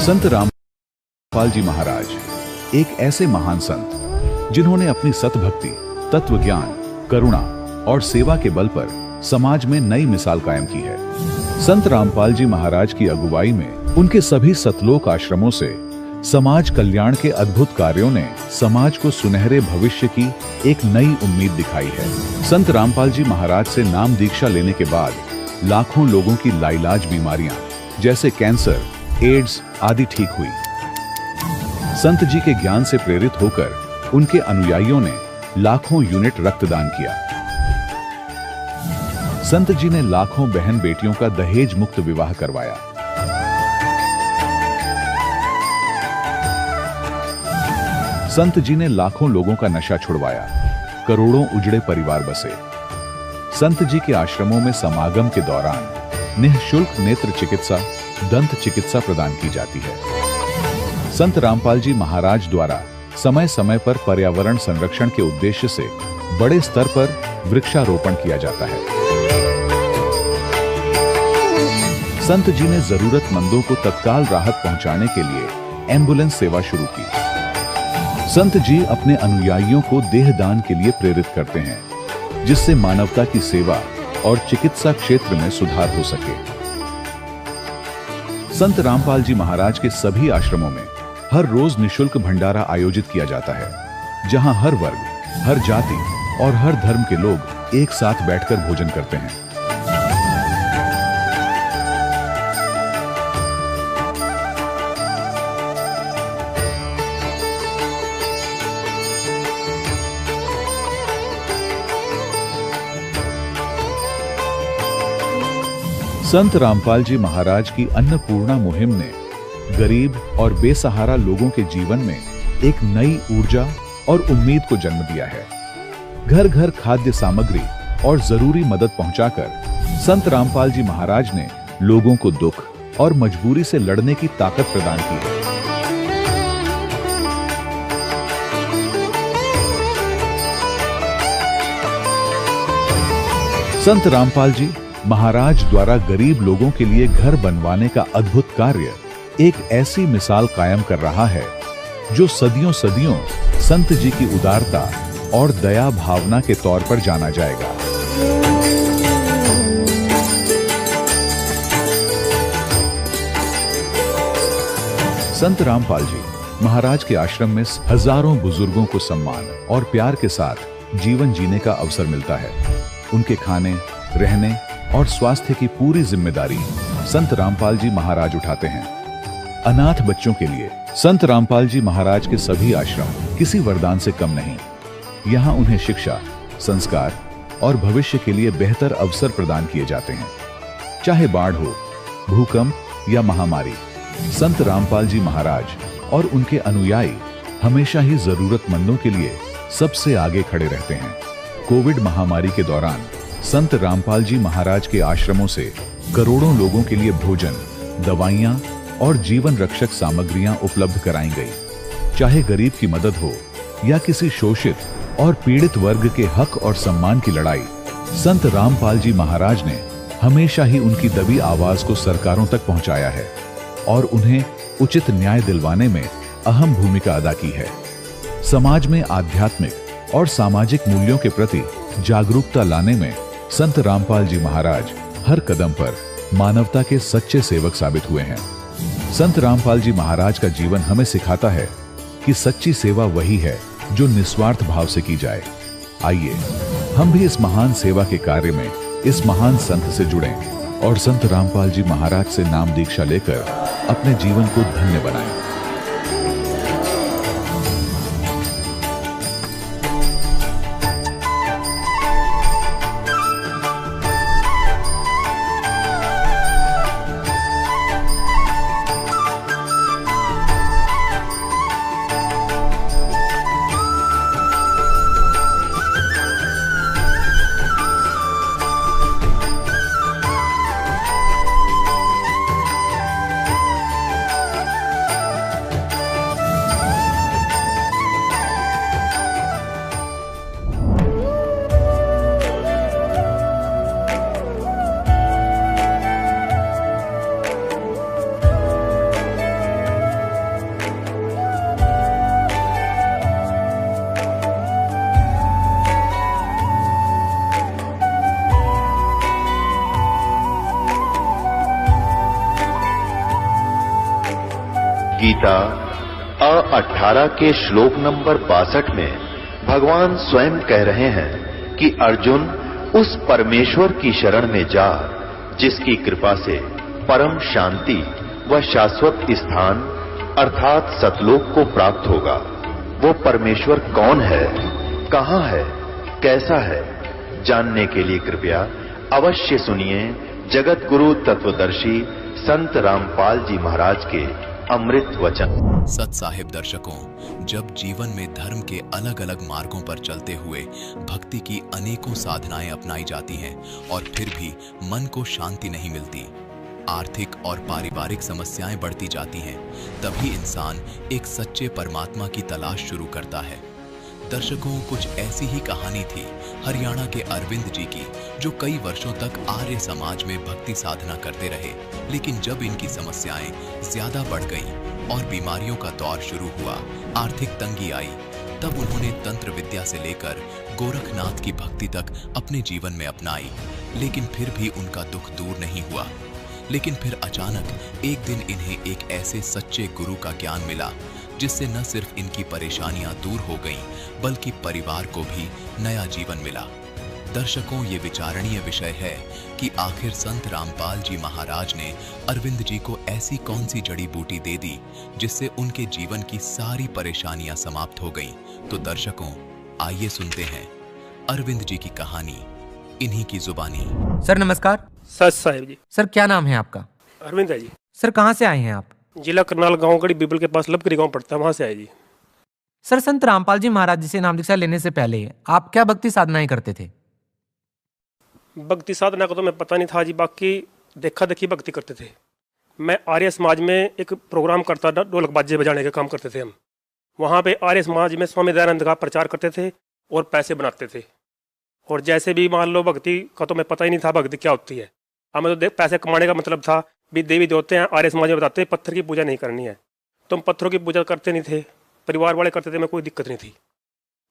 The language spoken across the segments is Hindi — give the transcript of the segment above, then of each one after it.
संत रामपाल जी महाराज एक ऐसे महान संत जिन्होंने अपनी सतभक्ति, तत्व ज्ञान, करुणा और सेवा के बल पर समाज में नई मिसाल कायम की है। संत रामपाल जी महाराज की अगुवाई में उनके सभी सतलोक आश्रमों से समाज कल्याण के अद्भुत कार्यों ने समाज को सुनहरे भविष्य की एक नई उम्मीद दिखाई है। संत रामपाल जी महाराज से नाम दीक्षा लेने के बाद लाखों लोगों की लाइलाज बीमारियां जैसे कैंसर, एड्स आदि ठीक हुई। संत जी के ज्ञान से प्रेरित होकर उनके अनुयायियों ने लाखों यूनिट रक्तदान किया। संत जी ने लाखों बहन बेटियों का दहेज मुक्त विवाह करवाया। संत जी ने लाखों लोगों का नशा छुड़वाया, करोड़ों उजड़े परिवार बसे। संत जी के आश्रमों में समागम के दौरान निःशुल्क नेत्र चिकित्सा, दंत चिकित्सा प्रदान की जाती है। संत रामपाल जी महाराज द्वारा समय समय पर पर्यावरण संरक्षण के उद्देश्य से बड़े स्तर पर वृक्षारोपण किया जाता है। संत जी ने जरूरतमंदों को तत्काल राहत पहुंचाने के लिए एम्बुलेंस सेवा शुरू की। संत जी अपने अनुयायियों को देहदान के लिए प्रेरित करते हैं, जिससे मानवता की सेवा और चिकित्सा क्षेत्र में सुधार हो सके। संत रामपाल जी महाराज के सभी आश्रमों में हर रोज निःशुल्क भंडारा आयोजित किया जाता है, जहां हर वर्ग, हर जाति और हर धर्म के लोग एक साथ बैठकर भोजन करते हैं। संत रामपाल जी महाराज की अन्नपूर्णा मुहिम ने गरीब और बेसहारा लोगों के जीवन में एक नई ऊर्जा और उम्मीद को जन्म दिया है। घर घर खाद्य सामग्री और जरूरी मदद पहुंचाकर संत रामपाल जी महाराज ने लोगों को दुख और मजबूरी से लड़ने की ताकत प्रदान की है। संत रामपाल जी महाराज द्वारा गरीब लोगों के लिए घर बनवाने का अद्भुत कार्य एक ऐसी मिसाल कायम कर रहा है जो सदियों सदियों संत जी की उदारता और दया भावना के तौर पर जाना जाएगा। संत रामपाल जी महाराज के आश्रम में हजारों बुजुर्गों को सम्मान और प्यार के साथ जीवन जीने का अवसर मिलता है। उनके खाने, रहने और स्वास्थ्य की पूरी जिम्मेदारी संत रामपाल जी महाराज उठाते हैं। अनाथ बच्चों के लिए संत रामपाल जी महाराज के सभी आश्रम किसी वरदान से कम नहीं। यहाँ उन्हें शिक्षा, संस्कार और भविष्य के लिए बेहतर अवसर प्रदान किए जाते हैं। चाहे बाढ़ हो, भूकंप या महामारी, संत रामपाल जी महाराज और उनके अनुयायी हमेशा ही जरूरतमंदों के लिए सबसे आगे खड़े रहते हैं। कोविड महामारी के दौरान संत रामपाल जी महाराज के आश्रमों से करोड़ों लोगों के लिए भोजन, दवाइयां और जीवन रक्षक सामग्रियां उपलब्ध कराई गई। चाहे गरीब की मदद हो या किसी शोषित और पीड़ित वर्ग के हक और सम्मान की लड़ाई, संत रामपाल जी महाराज ने हमेशा ही उनकी दबी आवाज को सरकारों तक पहुंचाया है और उन्हें उचित न्याय दिलवाने में अहम भूमिका अदा की है। समाज में आध्यात्मिक और सामाजिक मूल्यों के प्रति जागरूकता लाने में संत रामपाल जी महाराज हर कदम पर मानवता के सच्चे सेवक साबित हुए हैं। संत रामपाल जी महाराज का जीवन हमें सिखाता है कि सच्ची सेवा वही है जो निस्वार्थ भाव से की जाए। आइए हम भी इस महान सेवा के कार्य में इस महान संत से जुड़ें और संत रामपाल जी महाराज से नाम दीक्षा लेकर अपने जीवन को धन्य बनाएं। गीता अ18 के श्लोक नंबर 62 में भगवान स्वयं कह रहे हैं कि अर्जुन उस परमेश्वर की शरण में जा जिसकी कृपा से परम शांति व शाश्वत स्थान अर्थात सतलोक को प्राप्त होगा। वो परमेश्वर कौन है, कहां है, कैसा है, जानने के लिए कृपया अवश्य सुनिए जगत गुरु तत्वदर्शी संत रामपाल जी महाराज के अमृत वचन। सत साहिब दर्शकों, जब जीवन में धर्म के अलग अलग मार्गों पर चलते हुए भक्ति की अनेकों साधनाएं अपनाई जाती हैं और फिर भी मन को शांति नहीं मिलती, आर्थिक और पारिवारिक समस्याएं बढ़ती जाती हैं, तभी इंसान एक सच्चे परमात्मा की तलाश शुरू करता है। दर्शकों, कुछ ऐसी ही कहानी थी हरियाणा के अरविंद जी की, जो कई वर्षों तक आर्य समाज में भक्ति साधना करते रहे, लेकिन जब इनकी समस्याएं ज्यादा बढ़ गईं और बीमारियों का दौर शुरू हुआ, आर्थिक तंगी आई, तब उन्होंने तंत्र विद्या से लेकर गोरखनाथ की भक्ति तक अपने जीवन में अपनाई, लेकिन फिर भी उनका दुख दूर नहीं हुआ। लेकिन फिर अचानक एक दिन इन्हें एक ऐसे सच्चे गुरु का ज्ञान मिला जिससे न सिर्फ इनकी परेशानियां दूर हो गईं, बल्कि परिवार को भी नया जीवन मिला। दर्शकों, ये विचारणीय विषय है कि आखिर संत रामपाल जी महाराज ने अरविंद जी को ऐसी कौन सी जड़ी बूटी दे दी जिससे उनके जीवन की सारी परेशानियां समाप्त हो गईं। तो दर्शकों, आइए सुनते हैं अरविंद जी की कहानी इन्हीं की जुबानी। सर नमस्कार। सच साहिब जी। सर क्या नाम है आपका? अरविंद है जी। सर कहाँ से आए हैं आप? जिला करनाल गांव गढ़ी बीबल के पास लबकरी गांव पड़ता है, वहां से आए जी। सर संत रामपाल जी महाराज जी से नाम दीक्षा लेने से पहले आप क्या भक्ति साधनाएं करते थे? भक्ति साधना का तो मैं पता नहीं था जी, बाकी देखा देखी भक्ति करते थे। मैं आर्य समाज में एक प्रोग्राम करता था, ढोलक बाजे बजाने का काम करते थे हम। वहाँ पे आर्य समाज में स्वामी दयानंद का प्रचार करते थे और पैसे बनाते थे। और जैसे भी मान लो, भक्ति का तो मैं पता ही नहीं था भक्ति क्या होती है। हमें तो पैसे कमाने का मतलब था भी देवी देवते हैं, आर्य समाज में बताते हैं पत्थर की पूजा नहीं करनी है, तो हम पत्थरों की पूजा करते नहीं थे, परिवार वाले करते थे, मैं कोई दिक्कत नहीं थी।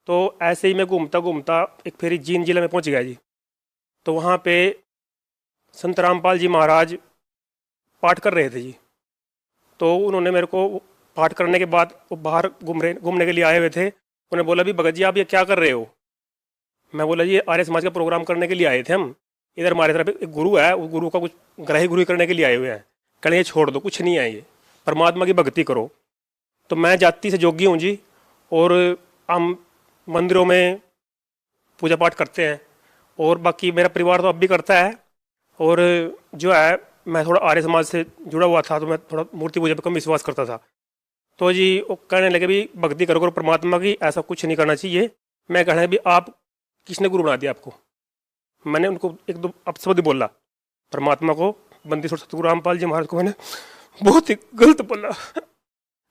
तो ऐसे ही मैं घूमता घूमता एक फेरी जींद जिले में पहुंच गया जी। तो वहाँ पे संत रामपाल जी महाराज पाठ कर रहे थे जी। तो उन्होंने मेरे को पाठ करने के बाद वो बाहर घूमने के लिए आए हुए थे। उन्होंने बोला भी भगत जी आप ये क्या कर रहे हो? मैं बोला जी आर्य समाज का प्रोग्राम करने के लिए आए थे हम, इधर हमारे तरफ एक गुरु है, उस गुरु का कुछ ग्रही गुरु करने के लिए आए हुए हैं। कहने ये छोड़ दो, कुछ नहीं है, ये परमात्मा की भक्ति करो। तो मैं जाति से जोगी हूँ जी, और हम मंदिरों में पूजा पाठ करते हैं, और बाकी मेरा परिवार तो अब भी करता है। और जो है मैं थोड़ा आर्य समाज से जुड़ा हुआ था, तो मैं थोड़ा मूर्ति पूजा पर कम विश्वास करता था। तो जी वो कहने लगे भी भक्ति करो परमात्मा की, ऐसा कुछ नहीं करना चाहिए। मैं कहना भी आप किसने गुरु बना दिया आपको? मैंने उनको एक दो अपशब्द बोला, परमात्मा को, बंदी छोड़ सतगुरु रामपाल जी महाराज को मैंने बहुत ही गलत बोला।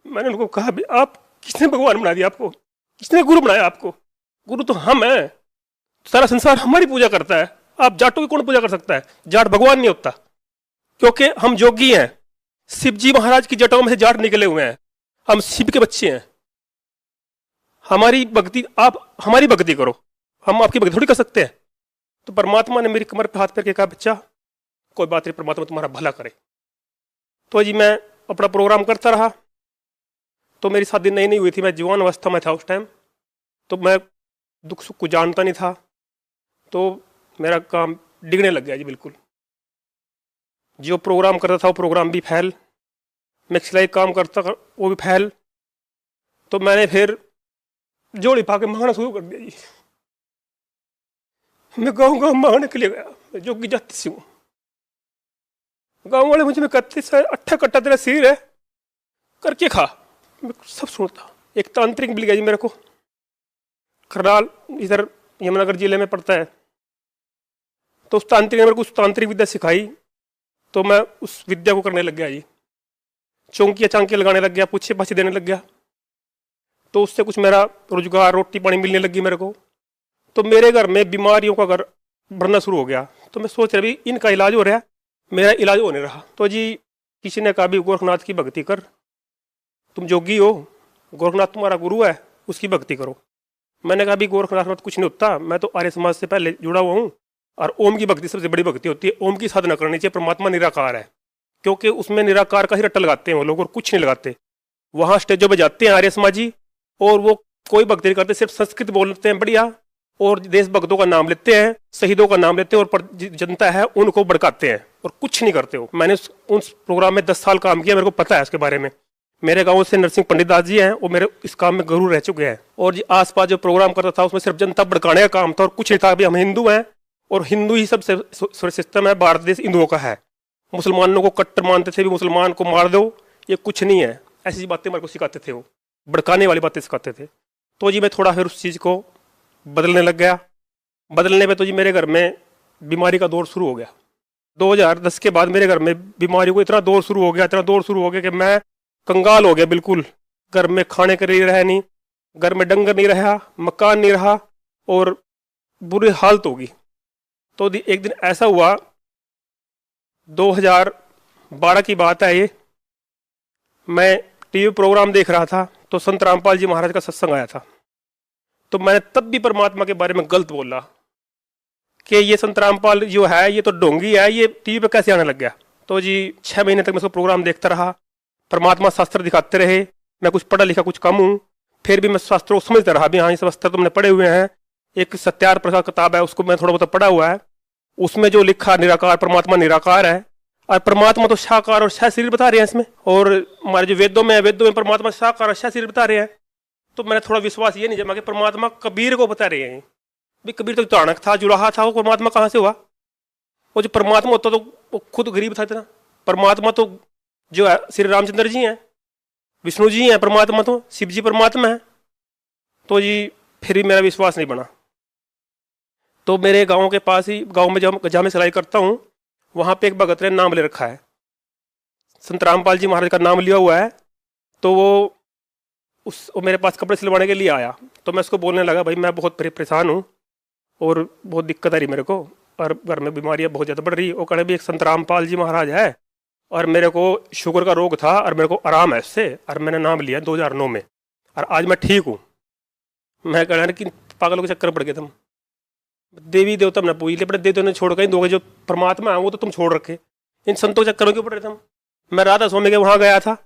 मैंने उनको कहा भी आप किसने भगवान बना दिया आपको? किसने गुरु बनाया आपको? गुरु तो हम हैं, सारा संसार हमारी पूजा करता है। आप जाटों की कौन पूजा कर सकता है? जाट भगवान नहीं होता, क्योंकि हम जोगी हैं। शिव जी महाराज की जटाओं में से जाट निकले हुए हैं, हम शिव के बच्चे हैं। हमारी भक्ति, आप हमारी भक्ति करो, हम आपकी भक्ति थोड़ी कर सकते हैं। तो परमात्मा ने मेरी कमर पे हाथ फेर के कहा बच्चा कोई बात नहीं, परमात्मा तुम्हारा भला करे। तो जी मैं अपना प्रोग्राम करता रहा। तो मेरी शादी नई हुई थी, मैं जवान अवस्था में था उस टाइम, तो मैं दुख सुख को जानता नहीं था। तो मेरा काम डिगने लग गया जी बिल्कुल। जो प्रोग्राम करता था वो प्रोग्राम भी फैल, मैं सिलाई काम करता वो भी फैल। तो मैंने फिर जोड़ी पा के मांगना शुरू कर दिया जी। मैं गाँव गाँव मांगने के लिए गया, मैं जोगी जाति से हूँ। गाँव वाले मुझे में कहते सर अट्ठा कट्टा तेरा सिर है, करके खा। मैं सब सुनता। एक तांत्रिक मिल गया जी मेरे को, करनाल इधर यमुनानगर जिले में पड़ता है। तो उस तांत्रिक ने मेरे को उस तांत्रिक विद्या सिखाई, तो मैं उस विद्या को करने लग गया जी। चौंकियाँ चांकियाँ लगाने लग गया, पूछे पाछे देने लग गया। तो उससे कुछ मेरा रोजगार, रोटी पानी मिलने लगी मेरे को। तो मेरे घर में बीमारियों का घर बढ़ना शुरू हो गया। तो मैं सोच रहा भी इनका इलाज हो रहा है, मेरा इलाज होने रहा। तो जी किसी ने कहा भी गोरखनाथ की भक्ति कर, तुम जोगी हो, गोरखनाथ तुम्हारा गुरु है, उसकी भक्ति करो। मैंने कहा भी गोरखनाथ में तो कुछ नहीं होता, मैं तो आर्य समाज से पहले जुड़ा हुआ हूँ, और ओम की भक्ति सबसे बड़ी भक्ति होती है। ओम की साधना करनी चाहिए। परमात्मा निराकार है, क्योंकि उसमें निराकार का ही रट्टा लगाते हैं वो लोग, और कुछ नहीं लगाते। वहाँ स्टेजों पे जाते हैं आर्य समाजी, और वो कोई भक्ति नहीं करते, सिर्फ संस्कृत बोलते हैं बढ़िया, और देशभक्तों का नाम लेते हैं, शहीदों का नाम लेते हैं, और जनता है उनको भड़काते हैं और कुछ नहीं करते हो। मैंने उस प्रोग्राम में 10 साल काम किया, मेरे को पता है उसके बारे में। मेरे गांव से नरसिंह पंडित दास जी हैं, वो मेरे इस काम में गुरु रह चुके हैं। और आसपास जो प्रोग्राम करता था उसमें सिर्फ जनता भड़काने का काम था और कुछ नहीं था। अभी हम हिंदू हैं और हिंदू ही सबसे सिस्टम है, भारत देश हिंदुओं का है। मुसलमानों को कट्टर मानते थे, भी मुसलमान को मार दो, ये कुछ नहीं है, ऐसी बातें मेरे को सिखाते थे, वो भड़काने वाली बातें सिखाते थे। तो जी मैं थोड़ा फिर उस चीज़ को बदलने लग गया। बदलने पे तो जी मेरे घर में बीमारी का दौर शुरू हो गया। 2010 के बाद मेरे घर में बीमारी को इतना दौर शुरू हो गया कि मैं कंगाल हो गया बिल्कुल। घर में खाने के लिए रहा नहीं, घर में डंगर नहीं रहा, मकान नहीं रहा, और बुरी हालत होगी। तो एक दिन ऐसा हुआ, 2012 की बात है ये, मैं टीवी प्रोग्राम देख रहा था तो संत रामपाल जी महाराज का सत्संग आया था। तो मैंने तब भी परमात्मा के बारे में गलत बोला कि ये संत रामपाल जो है ये तो ढोंगी है, ये टीवी पे कैसे आने लग गया। तो जी 6 महीने तक मैं उसका प्रोग्राम देखता रहा, परमात्मा शास्त्र दिखाते रहे। मैं कुछ पढ़ा लिखा कुछ कम हूँ, फिर भी मैं शास्त्रों को समझता रहा भी हाँ ये सब अस्त्र तुमने पढ़े हुए हैं। एक सत्यार प्रसाद किताब है, उसको मैं थोड़ा बहुत पढ़ा हुआ है। उसमें जो लिखा निराकार परमात्मा निराकार है, और परमात्मा तो साकार और शाह शरीर बता रहे हैं इसमें। और हमारे जो वेदों में परमात्मा साकार और शाह शरीर बता रहे हैं। तो मैंने थोड़ा विश्वास ये नहीं जमा कि परमात्मा कबीर को बता रहे हैं। भी कबीर तो चाणक था, जुलाहा था, वो परमात्मा कहाँ से हुआ? वो जो परमात्मा होता तो वो खुद गरीब था इतना। परमात्मा तो जो है श्री रामचंद्र जी हैं, विष्णु जी हैं, परमात्मा तो शिव जी परमात्मा है। तो जी फिर भी मेरा विश्वास नहीं बना। तो मेरे गांव के पास ही, गांव में जहाँ मैं सिलाई करता हूँ, वहाँ पे एक भगत ने नाम ले रखा है, संत रामपाल जी महाराज का नाम लिया हुआ है। तो वो मेरे पास कपड़े सिलवाने के लिए आया। तो मैं उसको बोलने लगा, भाई मैं बहुत परेशान हूँ और बहुत दिक्कत आ रही मेरे को, और घर में बीमारियाँ बहुत ज़्यादा बढ़ रही। वो कहने भी एक संत रामपाल जी महाराज है और मेरे को शुगर का रोग था और मेरे को आराम है इससे, और मैंने नाम लिया 2009 में, और आज मैं ठीक हूँ। मैं कह रहा कि पागलों के चक्कर पड़ गए तुम, देवी देवता हमने पूछ लिया, बड़े देवता ने छोड़ कर दोगे, जो परमात्मा है वो तो तुम छोड़ रखे, इन संतों के चक्करों क्यों पड़ रहे तुम। मैं राधा स्वामी के वहाँ गया था,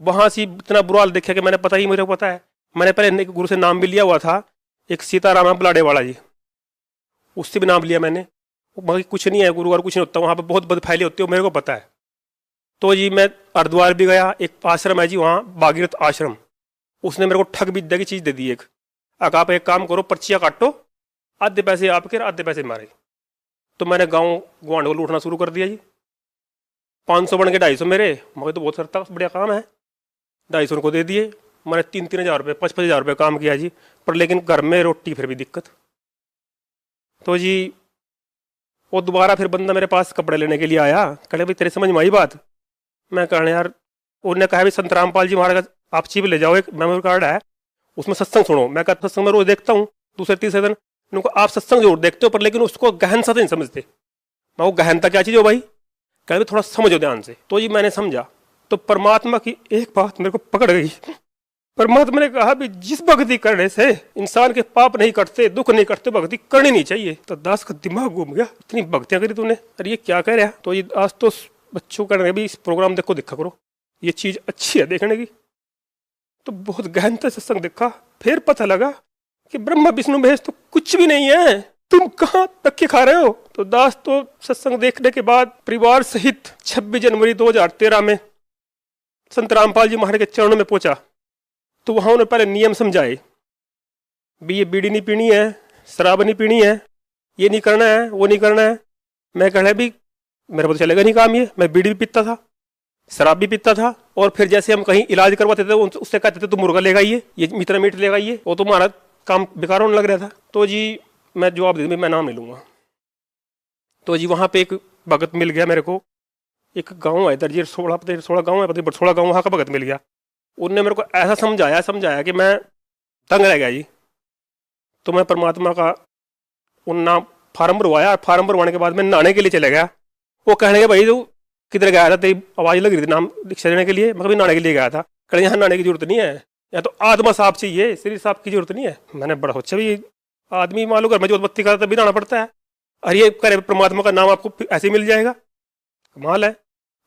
वहाँ से इतना बुरा हाल देखा कि मैंने मेरे को पता है। मैंने पहले गुरु से नाम भी लिया हुआ था, एक सीताराम बलाडे वाला जी, उससे भी नाम लिया मैंने। बाकी कुछ नहीं है, गुरु और कुछ नहीं होता वहाँ पर, बहुत बद फैले होते हो, मेरे को पता है। तो जी मैं हरिद्वार भी गया, एक आश्रम है जी वहाँ भागीरथ आश्रम, उसने मेरे को ठग विद्या की चीज़ दे दी एक, आप एक काम करो, पर्चियाँ काटो, आधे पैसे आपके आधे पैसे मारे। तो मैंने गाँव गुआंढ को लूटना शुरू कर दिया जी। 500 बन के 250 मेरे, मगर तो बहुत सरता बढ़िया काम है, 250 को दे दिए। मैंने 3-3 हज़ार रुपये 5-5 हज़ार रुपये काम किया जी, पर लेकिन घर में रोटी फिर भी दिक्कत। तो जी वो दोबारा फिर बंदा मेरे पास कपड़े लेने के लिए आया, कहे भाई तेरे समझ में आई बात। मैं कहने यार, उन्होंने कहा भाई संत रामपाल जी महाराज का आप चिप ले जाओ, एक मेमोरी कार्ड है उसमें सत्संग सुनो। मैं कहता सत्संग में रोज देखता हूँ, दूसरे तीसरे दिन। उनको आप सत्संग जरूर देखते हो पर लेकिन उसको गहन सा नहीं समझते। मैं वो गहनता क्या चीज़ हो भाई, कह थोड़ा समझो ध्यान से। तो जी मैंने समझा, तो परमात्मा की एक बात मेरे को पकड़ गई। परमात्मा ने कहा भी जिस भक्ति करने से इंसान के पाप नहीं कटते, दुख नहीं कटते, भक्ति करनी नहीं चाहिए। तो दास का दिमाग घूम गया, इतनी भक्तियां करी तूने, अरे ये क्या कह रहा। तो ये आज तो बच्चों करने भी इस प्रोग्राम देखा करो, ये चीज अच्छी है देखने की। तो बहुत गहनता से सत्संग देखा, फिर पता लगा कि ब्रह्मा विष्णु महेश तो कुछ भी नहीं है, तुम कहाँ धक्के खा रहे हो। तो दास तो सत्संग देखने के बाद परिवार सहित 26 जनवरी 2013 में संत रामपाल जी महाराज के चरणों में पहुंचा। तो वहाँ उन्होंने पहले नियम समझाए भी ये बीड़ी नहीं पीनी है, शराब नहीं पीनी है, ये नहीं करना है, वो नहीं करना है। मैं कह रहा भी मेरे को तो चलेगा नहीं काम ये, मैं बीड़ी भी पीता था, शराब भी पीता था, और फिर जैसे हम कहीं इलाज करवाते थे उससे कहते थे तुम मुर्गा ले आइए, ये मित्र मीट ले आइए, वो तुम्हारा काम बेकार होने लग रहा था। तो जी मैं जवाब दे दूँ, मैं नाम ले लूँगा। तो जी वहाँ पे एक भगत मिल गया मेरे को, एक गाँव है इधर जी, 16 गाँव है, पता 16 गाँव, वहाँ का भगत मिल गया। उनने मेरे को ऐसा समझाया कि मैं तंग रह गया जी। तो मैं परमात्मा का उन फार्म भरवाया, फार्म भरवाने के बाद मैं नहाने के लिए चले गया। वो कहने के भाई तू किधर गया था, तेरी आवाज़ लग रही थी नाम दीक्षा लेने के लिए। मैं कभी नहाने के लिए गया था। कहने यहाँ नहाने की जरूरत नहीं है, या तो आत्मा साफ चाहिए, शरीर साफ की जरूरत नहीं है। मैंने बड़ा सोचा भी आदमी मालूम घर में जो बत्ती करता तभी नहाना पड़ता है, अरे ये करे परमात्मा का नाम आपको ऐसे ही मिल जाएगा, कमाल है।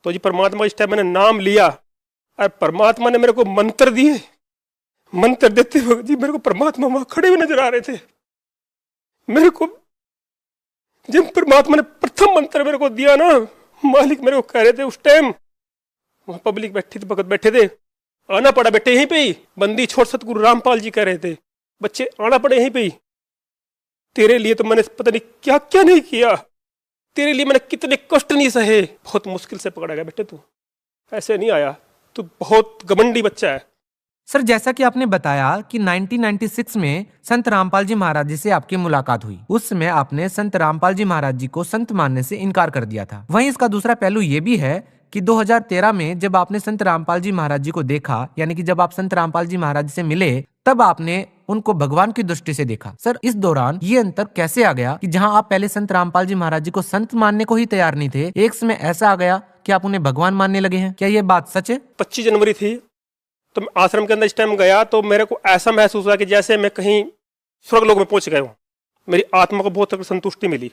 तो जी परमात्मा इस टाइम मैंने नाम लिया, और परमात्मा ने मेरे को मंत्र दिए। मंत्र देते वक्त जी मेरे को परमात्मा वहां खड़े हुए नजर आ रहे थे। मेरे को जब परमात्मा ने प्रथम मंत्र मेरे को दिया ना, मालिक मेरे को कह रहे थे उस टाइम, वहां पब्लिक बैठी थी, भगत बैठे थे, आना पड़ा बेटे यहीं पे ही, बंदी छोड़ सतगुरु रामपाल जी कह रहे थे बच्चे आना पड़े यहीं पे ही, तेरे लिए तो मैंने पता नहीं क्या क्या नहीं किया, तेरे लिए मैंने कितने कष्ट नहीं सहे, बहुत मुश्किल से पकड़ा गया बेटे, तू ऐसे नहीं आया, तू बहुत घमंडी बच्चा है। सर जैसा कि आपने बताया कि 1996 में संत रामपाल जी महाराज जी से आपकी मुलाकात हुई, उस समय आपने संत रामपाल जी महाराज जी को संत मानने से इनकार कर दिया था। वहीं इसका दूसरा पहलू ये भी है कि 2013 में जब आपने संत रामपाल जी महाराज जी को देखा, यानी कि जब आप संत रामपाल जी महाराज जी से मिले, तब आपने उनको भगवान की दृष्टि से देखा। सर इस दौरान ये अंतर कैसे आ गया कि जहां आप पहले संत रामपाल जी महाराज जी को संत मानने को ही तैयार नहीं थे, एक समय ऐसा आ गया कि आप उन्हें भगवान मानने लगे हैं? क्या ये बात सच है? 25 जनवरी थी तो मैं आश्रम के अंदर इस टाइम गया तो मेरे को ऐसा महसूस हुआ कि जैसे मैं कहीं स्वर्ग लोक में पहुंच गया हूँ। मेरी आत्मा को बहुत संतुष्टि मिली।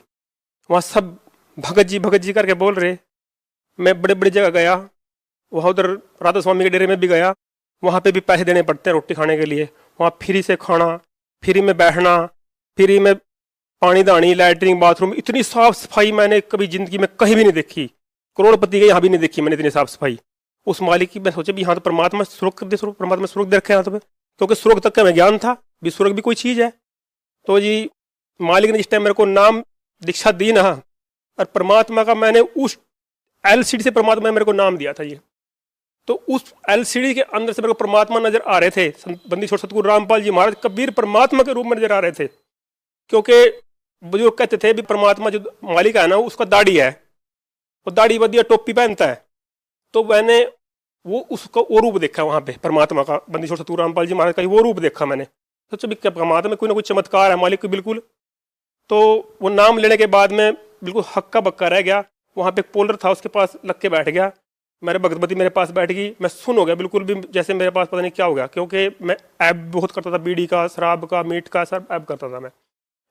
वहाँ सब भगत जी करके बोल रहे। मैं बड़े बड़ी जगह गया, वहाँ उधर राधा स्वामी के डेरे में भी गया, वहाँ पे भी पैसे देने पड़ते हैं रोटी खाने के लिए। वहाँ फ्री से खाना, फ्री में बैठना, फ्री में पानी दानी, लैटरिन, बाथरूम, इतनी साफ सफाई मैंने कभी जिंदगी में कहीं भी नहीं देखी। करोड़पति के यहाँ भी नहीं देखी मैंने इतनी साफ सफाई। उस मालिक की मैं सोचे भी यहाँ तो परमात्मा सुरख दे, परमात्मा सुरख दे रखे यहाँ तो, क्योंकि सुरख तक का मैं ज्ञान था भी सुरख भी कोई चीज़ है। तो जी मालिक ने जिस टाइम मेरे को नाम दीक्षा दी ना, और परमात्मा का मैंने उस एलसीडी से परमात्मा ने मेरे को नाम दिया था ये, तो उस एलसीडी के अंदर से मेरे को परमात्मा नजर आ रहे थे। बंदी छोड़ सतगुरु रामपाल जी महाराज कबीर परमात्मा के रूप में नजर आ रहे थे। क्योंकि बुजुर्ग कहते थे भी परमात्मा जो मालिक है ना उसका दाढ़ी है, वो दाढ़ी बदिया टोपी पहनता है। तो मैंने वो उसका वो रूप देखा वहाँ पे परमात्मा का, बंदी छोड़ सतगुरु रामपाल जी महाराज का वो रूप देखा मैंने। सोचा भी क्या परमात्मा में कोई ना कोई चमत्कार है मालिक को बिल्कुल। तो वो नाम लेने के बाद में बिल्कुल हक्का बक्का रह गया। वहाँ पे एक पोलर था, उसके पास लग के बैठ गया। मेरे भगवती मेरे पास बैठ गई, मैं सुन हो गया बिल्कुल भी, जैसे मेरे पास पता नहीं क्या हो गया। क्योंकि मैं ऐब बहुत करता था, बीड़ी का, शराब का, मीट का, सब ऐब करता था मैं।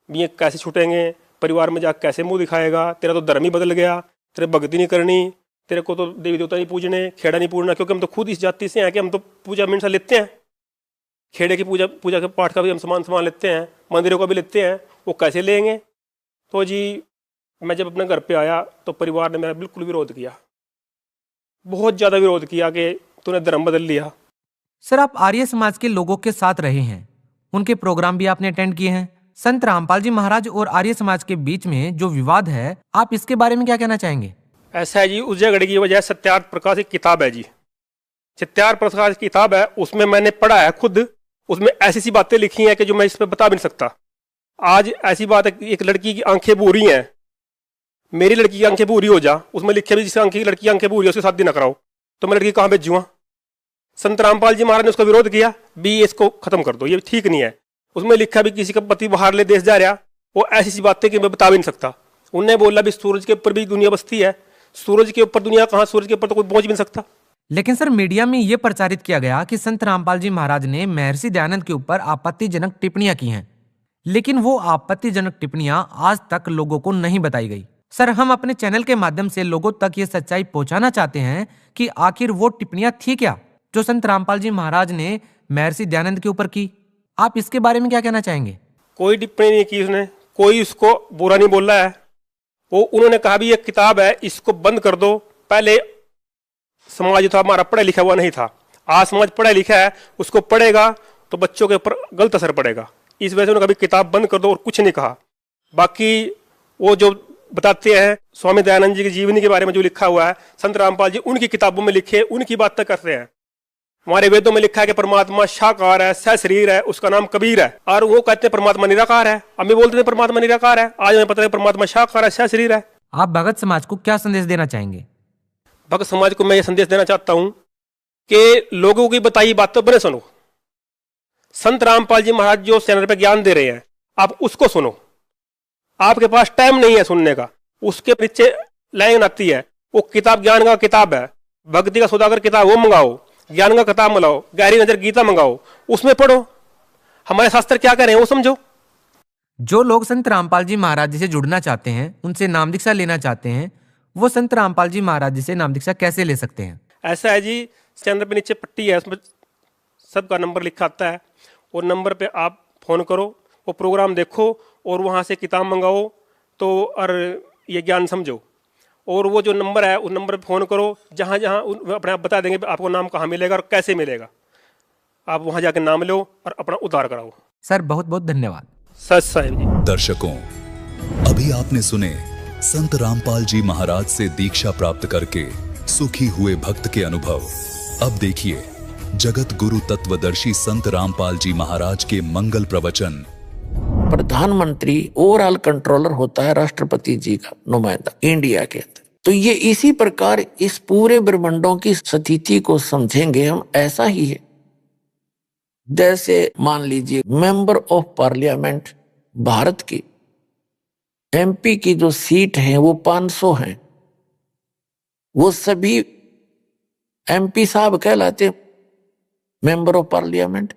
भी ये कैसे छूटेंगे, परिवार में जाकर कैसे मुंह दिखाएगा, तेरा तो धर्म ही बदल गया, तेरे भक्ति नहीं करनी, तेरे को तो देवी देवता नहीं पूजने, खेड़ा नहीं पूजना। क्योंकि हम तो खुद इस जाति से हैं कि हम तो पूजा मीन लेते हैं, खेड़े की पूजा के पाठ का भी हम सामान लेते हैं, मंदिरों का भी लेते हैं, वो कैसे लेंगे। तो जी मैं जब अपने घर पे आया तो परिवार ने मेरा बिल्कुल विरोध किया, बहुत ज़्यादा विरोध किया कि तूने धर्म बदल लिया। सर आप आर्य समाज के लोगों के साथ रहे हैं, उनके प्रोग्राम भी आपने अटेंड किए हैं। संत रामपाल जी महाराज और आर्य समाज के बीच में जो विवाद है, आप इसके बारे में क्या कहना चाहेंगे? ऐसा है जी, उस झगड़े की वजह सत्यार्थ प्रकाश की किताब है जी, सत्यार्थ प्रकाश की किताब है, उसमें मैंने पढ़ा है खुद। उसमें ऐसी सी बातें लिखी हैं कि जो मैं इस पर बता भी नहीं सकता। आज ऐसी बात है, एक लड़की की आंखें भूरी हैं, मेरी लड़की की आंखें भूरी हो जा, उसमें लिखे भी जिस लड़की की आंखें भूरी है उसके शादी ना कराओ, तो मैं लड़की कहाँ भेजूँगा? संत रामपाल जी महाराज ने उसका विरोध किया भी इसको खत्म कर दो, ये ठीक नहीं है। उसमें लिखा भी किसी का पति बाहर ले देश जा रहा, वो ऐसी सी बातें कि मैं बता भी नहीं सकता। उनने बोला भी सूरज के ऊपर भी दुनिया बसती है, सूरज के ऊपर दुनिया कहाँ, सूरज के ऊपर तो कोई पहुंच भी नहीं सकता। लेकिन सर मीडिया में यह प्रचारित किया गया कि संत रामपाल जी महाराज ने महर्षि दयानंद के ऊपर आपत्तिजनक टिप्पणियां की हैं, लेकिन वो आपत्तिजनक टिप्पणियां आज तक लोगों को नहीं बताई गई। सर हम अपने चैनल के माध्यम से लोगों तक ये सच्चाई पहुंचाना चाहते हैं कि आखिर वो टिप्पणियां थी क्या जो संत रामपाल जी महाराज ने महर्षि दयानंद के ऊपर की। आप इसके बारे में क्या कहना चाहेंगे? कोई टिप्पणी नहीं की उसने, कोई उसको बुरा नहीं बोला है। वो उन्होंने कहा भी ये किताब है इसको बंद कर दो। पहले समाज जो था हमारा पढ़ा लिखा हुआ नहीं था, आज समाज पढ़ा लिखा है, उसको पढ़ेगा तो बच्चों के ऊपर गलत असर पड़ेगा। इस वजह से उन्होंने कभी किताब बंद कर दो और कुछ नहीं कहा। बाकी वो जो बताते हैं स्वामी दयानंद जी की जीवनी के बारे में जो लिखा हुआ है, संत रामपाल जी उनकी किताबों में लिखे, उनकी बातें करते हैं। हमारे वेदों में लिखा है कि परमात्मा साकार है, सहशरीर है, उसका नाम कबीर है, और वो कहते हैं परमात्मा निराकार है। हम भी बोलते थे परमात्मा निराकार है, आज हमें पता है परमात्मा साकार है, सहशरीर है। आप भगत समाज को क्या संदेश देना चाहेंगे? भगत समाज को मैं ये संदेश देना चाहता हूं कि लोगों की बताई बातों बने सुनो। संत रामपाल जी महाराज जो चैनल पे ज्ञान दे रहे हैं, आप उसको सुनो। आपके पास टाइम नहीं है सुनने का, उसके नीचे लाइन आती है, वो किताब ज्ञान का किताब है, भक्ति का सौदागर किताब वो मंगाओ, ज्ञान का किताब मंगाओ, गहरी नजर गीता मंगाओ, उसमें पढ़ो, हमारे शास्त्र क्या कह रहे हैं वो समझो। जो लोग संत रामपाल जी महाराज जी से जुड़ना चाहते हैं, उनसे नाम दीक्षा लेना चाहते हैं, वो संत रामपाल जी महाराज जी से नाम दीक्षा कैसे ले सकते हैं? ऐसा है जी, चैनल पे नीचे पट्टी है, उसमें सबका नंबर लिखा आता है, और नंबर पे आप फ़ोन करो, वो प्रोग्राम देखो और वहाँ से किताब मंगाओ तो और ये ज्ञान समझो। और वो जो नंबर है उस नंबर पे फ़ोन करो, जहाँ जहाँ अपने आप बता देंगे आपको नाम कहाँ मिलेगा और कैसे मिलेगा। आप वहाँ जाकर नाम लो और अपना उद्धार कराओ। सर बहुत बहुत धन्यवाद। सच साहिब जी। दर्शकों, अभी आपने सुने संत रामपाल जी महाराज से दीक्षा प्राप्त करके सुखी हुए भक्त के अनुभव। अब देखिए जगत गुरु तत्वदर्शी संत रामपाल जी महाराज के मंगल प्रवचन। प्रधानमंत्री ओवरऑल कंट्रोलर होता है राष्ट्रपति जी का नुमाइंदा इंडिया के अंदर। तो ये इसी प्रकार इस पूरे ब्रह्मांडों की स्थिति को समझेंगे हम, ऐसा ही है जैसे मान लीजिए मेंबर ऑफ पार्लियामेंट भारत की एमपी की जो सीट है वो 500 हैं, वो सभी एमपी साहब कहलाते मेंबर ऑफ पार्लियामेंट।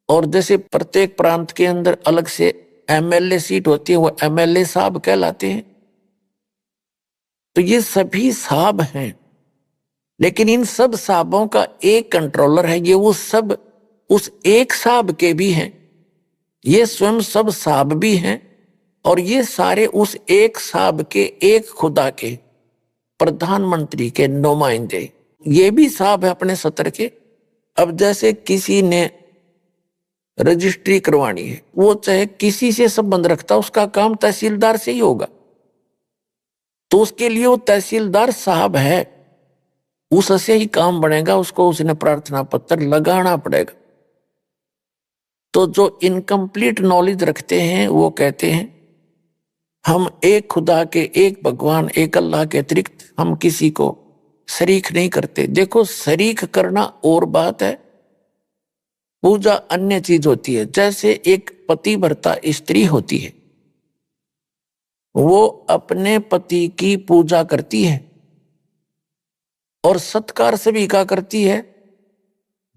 और जैसे प्रत्येक प्रांत के अंदर अलग से एमएलए सीट होती है, वो एमएलए साहब कहलाते हैं। तो ये सभी साहब हैं, लेकिन इन सब साहबों का एक कंट्रोलर है। ये वो सब उस एक साहब के भी हैं, ये स्वयं सब साहब भी हैं, और ये सारे उस एक साहब के, एक खुदा के, प्रधानमंत्री के नुमाइंदे। ये भी साहब है अपने सत्र के। अब जैसे किसी ने रजिस्ट्री करवानी है, वो चाहे किसी से संबंध रखता, उसका काम तहसीलदार से ही होगा, तो उसके लिए वो तहसीलदार साहब है, उससे ही काम बनेगा, उसको उसने प्रार्थना पत्र लगाना पड़ेगा। तो जो इनकम्प्लीट नॉलेज रखते हैं वो कहते हैं हम एक खुदा के, एक भगवान, एक अल्लाह के अतिरिक्त हम किसी को शरीक नहीं करते। देखो, शरीक करना और बात है, पूजा अन्य चीज होती है। जैसे एक पतिव्रता स्त्री होती है, वो अपने पति की पूजा करती है और सत्कार सभी का करती है।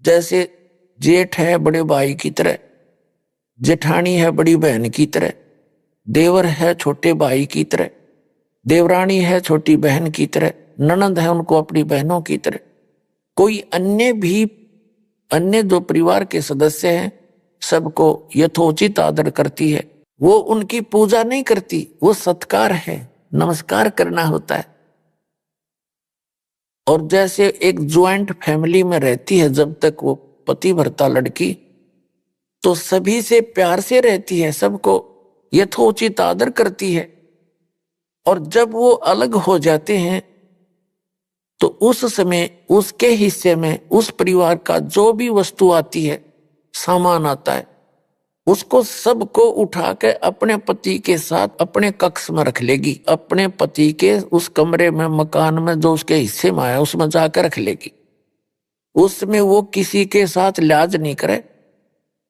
जैसे जेठ है बड़े भाई की तरह, जेठानी है बड़ी बहन की तरह, देवर है छोटे भाई की तरह, देवरानी है छोटी बहन की तरह, ननद है उनको अपनी बहनों की तरह। कोई अन्य जो परिवार के सदस्य हैं सबको यथोचित आदर करती है। वो उनकी पूजा नहीं करती, वो सत्कार है, नमस्कार करना होता है। और जैसे एक ज्वाइंट फैमिली में रहती है, जब तक वो पतिव्रता लड़की, तो सभी से प्यार से रहती है, सबको यथोचित आदर करती है। और जब वो अलग हो जाते हैं तो उस समय उसके हिस्से में उस परिवार का जो भी वस्तु आती है, सामान आता है, उसको सबको उठा के अपने पति के साथ अपने कक्ष में रख लेगी। अपने पति के उस कमरे में, मकान में जो उसके हिस्से में आया, उसमें जाकर रख लेगी। उसमें वो किसी के साथ लिहाज नहीं करे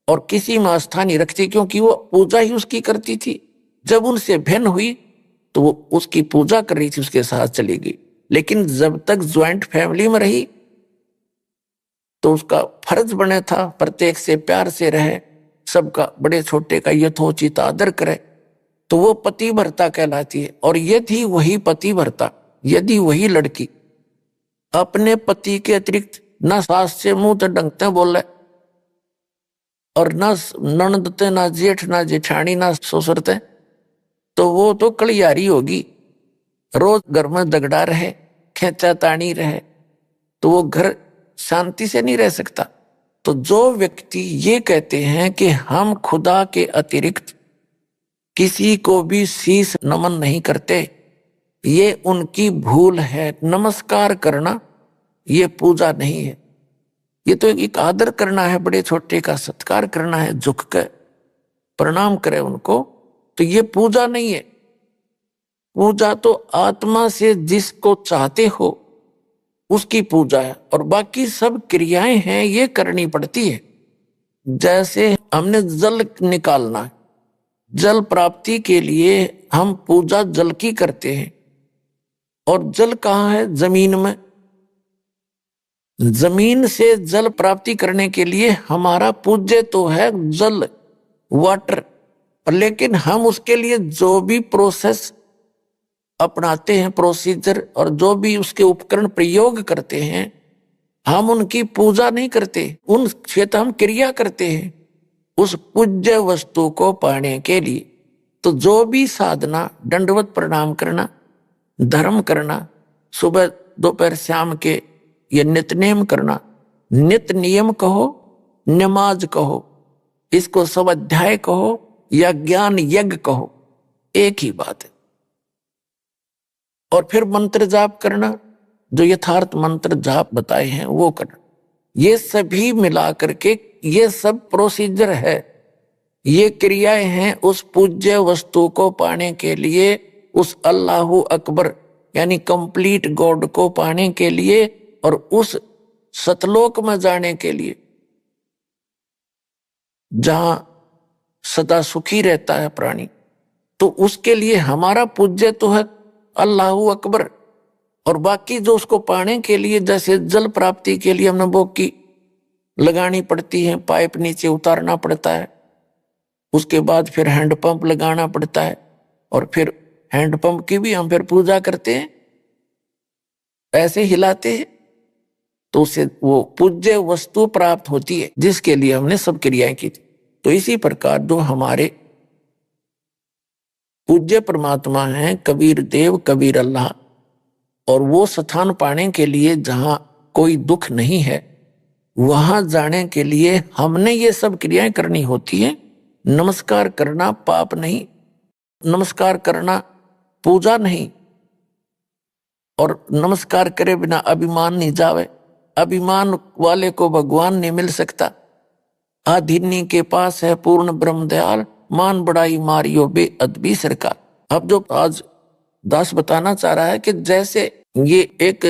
और किसी में आस्था नहीं रखती, क्योंकि वो पूजा ही उसकी करती थी। जब उनसे भिन्न हुई तो वो उसकी पूजा कर रही थी, उसके साथ चली गई। लेकिन जब तक ज्वाइंट फैमिली में रही तो उसका फर्ज बने था प्रत्येक से प्यार से रहे, सबका, बड़े छोटे का यथोचित आदर करे, तो वो पतिव्रता कहलाती है। और यदि वही पतिव्रता, यदि वही लड़की अपने पति के अतिरिक्त ना सास से मुंह तो डंगते बोले, और ना ननदते, ना जेठ, ना जेठानी, ना ससुरते, तो वो तो कलियारी होगी। रोज घर में दगड़ा रहे, खेचा तानी रहे, तो वो घर शांति से नहीं रह सकता। तो जो व्यक्ति ये कहते हैं कि हम खुदा के अतिरिक्त किसी को भी शीश नमन नहीं करते, ये उनकी भूल है। नमस्कार करना ये पूजा नहीं है, ये तो एक आदर करना है, बड़े छोटे का सत्कार करना है, झुक कर प्रणाम करे उनको। तो ये पूजा नहीं है। पूजा तो आत्मा से जिसको चाहते हो उसकी पूजा है, और बाकी सब क्रियाएं हैं ये करनी पड़ती है। जैसे हमने जल निकालना, जल प्राप्ति के लिए हम पूजा जल की करते हैं। और जल कहाँ है? जमीन में। जमीन से जल प्राप्ति करने के लिए हमारा पूज्य तो है जल, वाटर, लेकिन हम उसके लिए जो भी प्रोसेस अपनाते हैं, प्रोसीजर, और जो भी उसके उपकरण प्रयोग करते हैं, हम उनकी पूजा नहीं करते, उनसे तो हम क्रिया करते हैं उस पूज्य वस्तु को पाने के लिए। तो जो भी साधना, दंडवत प्रणाम करना, धर्म करना, सुबह दोपहर शाम के ये नित्य करना, नित्य नियम कहो, नमाज कहो, इसको स्वाध्याय कहो या ज्ञान यज्ञ कहो, एक ही बात है। और फिर मंत्र जाप करना, जो यथार्थ मंत्र जाप बताए हैं वो करना। ये सभी मिला करके ये सब प्रोसीजर है, ये क्रियाएं हैं उस पूज्य वस्तु को पाने के लिए, उस अल्लाहु अकबर यानी कंप्लीट गॉड को पाने के लिए और उस सतलोक में जाने के लिए जहां सदा सुखी रहता है प्राणी। तो उसके लिए हमारा पूज्य तो है अल्लाहु अकबर, और बाकी जो उसको पाने के लिए, जैसे जल प्राप्ति के लिए हमने बोकी लगानी पड़ती है, पाइप नीचे उतारना पड़ता है, उसके बाद फिर हैंडपंप लगाना पड़ता है, और फिर हैंडपंप की भी हम फिर पूजा करते हैं, ऐसे हिलाते हैं, तो उससे वो पूज्य वस्तु प्राप्त होती है जिसके लिए हमने सब क्रियाएं की थी। तो इसी प्रकार जो हमारे पूज्य परमात्मा हैं, कबीर देव, कबीर अल्लाह, और वो स्थान पाने के लिए जहां कोई दुख नहीं है, वहां जाने के लिए हमने ये सब क्रियाएं करनी होती हैं। नमस्कार करना पाप नहीं, नमस्कार करना पूजा नहीं, और नमस्कार करे बिना अभिमान नहीं जावे। अभिमान वाले को भगवान नहीं मिल सकता। आधिनी के पास है पूर्ण ब्रह्म दयाल, मान बड़ाई मारियो बे अदबी सरकार। अब जो आज दास बताना चाह रहा है कि जैसे ये एक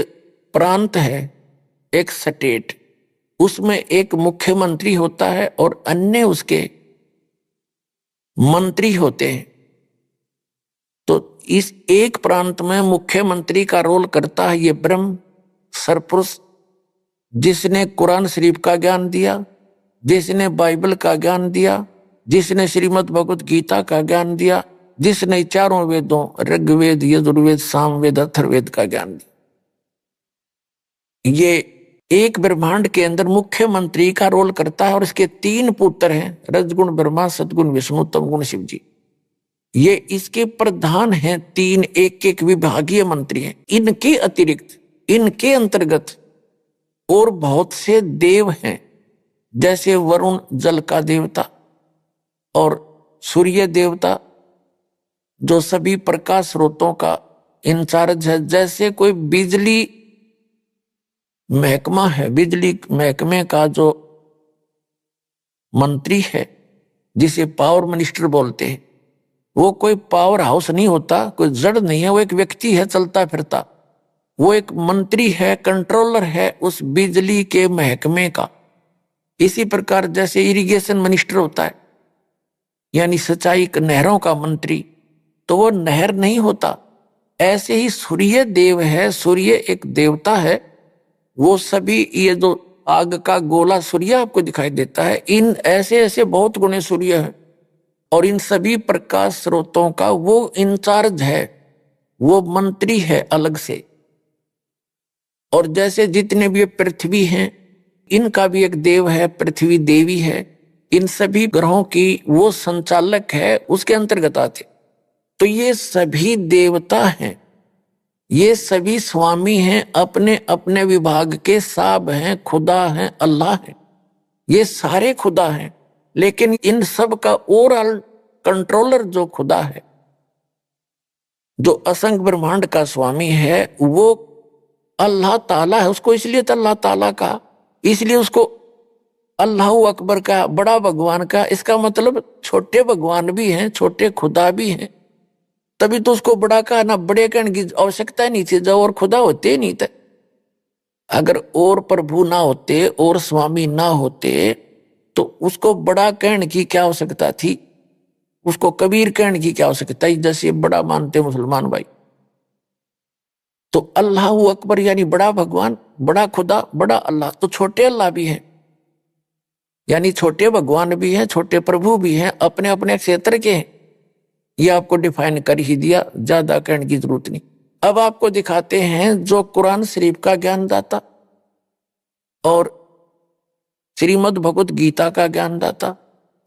प्रांत है, एक स्टेट, उसमें एक मुख्यमंत्री होता है और अन्य उसके मंत्री होते हैं। तो इस एक प्रांत में मुख्यमंत्री का रोल करता है ये ब्रह्म सरपुरुष, जिसने कुरान शरीफ का ज्ञान दिया, जिसने बाइबल का ज्ञान दिया, जिसने श्रीमद् भगवत गीता का ज्ञान दिया, जिसने चारों वेदों ऋग्वेद, यजुर्वेद, सामवेद, अथर्ववेद का ज्ञान दिया। ये एक ब्रह्मांड के अंदर मुख्यमंत्री का रोल करता है, और इसके 3 पुत्र हैं, रजगुण ब्रह्मा, सदगुण विष्णु, तमगुण शिव जी। ये इसके प्रधान हैं, 3 एक विभागीय मंत्री हैं। इनके अतिरिक्त, इनके अंतर्गत और बहुत से देव हैं, जैसे वरुण जल का देवता, और सूर्य देवता जो सभी प्रकाश स्रोतों का इंचार्ज है। जैसे कोई बिजली महकमा है, बिजली महकमे का जो मंत्री है, जिसे पावर मिनिस्टर बोलते हैं, वो कोई पावर हाउस नहीं होता, कोई जड़ नहीं है, वो एक व्यक्ति है चलता फिरता। वो एक मंत्री है, कंट्रोलर है उस बिजली के महकमे का। इसी प्रकार जैसे इरिगेशन मिनिस्टर होता है, यानी सिंचाई नहरों का मंत्री, तो वो नहर नहीं होता। ऐसे ही सूर्य देव है, सूर्य एक देवता है। वो सभी ये जो आग का गोला सूर्य आपको दिखाई देता है, इन ऐसे ऐसे बहुत गुणे सूर्य है, और इन सभी प्रकाश स्रोतों का वो इंचार्ज है, वो मंत्री है अलग से। और जैसे जितने भी पृथ्वी हैं, इनका भी एक देव है, पृथ्वी देवी है। इन सभी ग्रहों की वो संचालक है, उसके अंतर्गत आते। तो ये सभी देवता हैं, ये सभी स्वामी हैं, अपने अपने विभाग के साब हैं, खुदा हैं, अल्लाह हैं। ये सारे खुदा हैं, लेकिन इन सब का ओवरऑल कंट्रोलर जो खुदा है, जो असंख्य ब्रह्मांड का स्वामी है, वो अल्लाह ताला है। उसको इसलिए तो अल्लाह ताला का, इसलिए उसको अल्लाहु अकबर का, बड़ा भगवान का। इसका मतलब छोटे भगवान भी हैं, छोटे खुदा भी हैं, तभी तो उसको बड़ा कहा ना। बड़े कहने की आवश्यकता नहीं थी, जब और खुदा होते नहीं थे। अगर और प्रभु ना होते और स्वामी ना होते तो उसको बड़ा कहने की क्या आवश्यकता थी, उसको कबीर कहने की क्या आवश्यकता है, जैसे बड़ा मानते मुसलमान भाई। तो अल्लाहु अकबर यानी बड़ा भगवान, बड़ा खुदा, बड़ा अल्लाह। तो छोटे अल्लाह भी हैं, यानी छोटे भगवान भी हैं, छोटे प्रभु भी हैं, अपने अपने क्षेत्र के हैं। ये आपको डिफाइन कर ही दिया, ज्यादा कहने की जरूरत नहीं। अब आपको दिखाते हैं जो कुरान शरीफ का ज्ञान दाता, और श्रीमद् भगवत गीता का ज्ञानदाता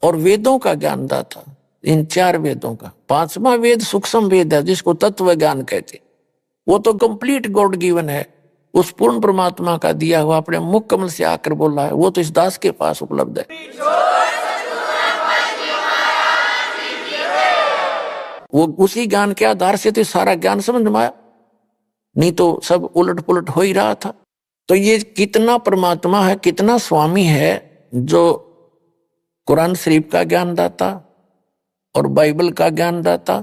और वेदों का ज्ञानदाता। इन 4 वेदों का 5वां वेद सूक्ष्म वेद है जिसको तत्व ज्ञान कहते, वो तो कंप्लीट गॉड गिवन है, उस पूर्ण परमात्मा का दिया हुआ, अपने मुख कमल से आकर बोला है, वो तो इस दास के पास उपलब्ध है। वो उसी ज्ञान के आधार से तो सारा ज्ञान समझ में आया, नहीं तो सब उलट पुलट हो ही रहा था। तो ये कितना परमात्मा है, कितना स्वामी है जो कुरान शरीफ का ज्ञानदाता और बाइबल का ज्ञानदाता।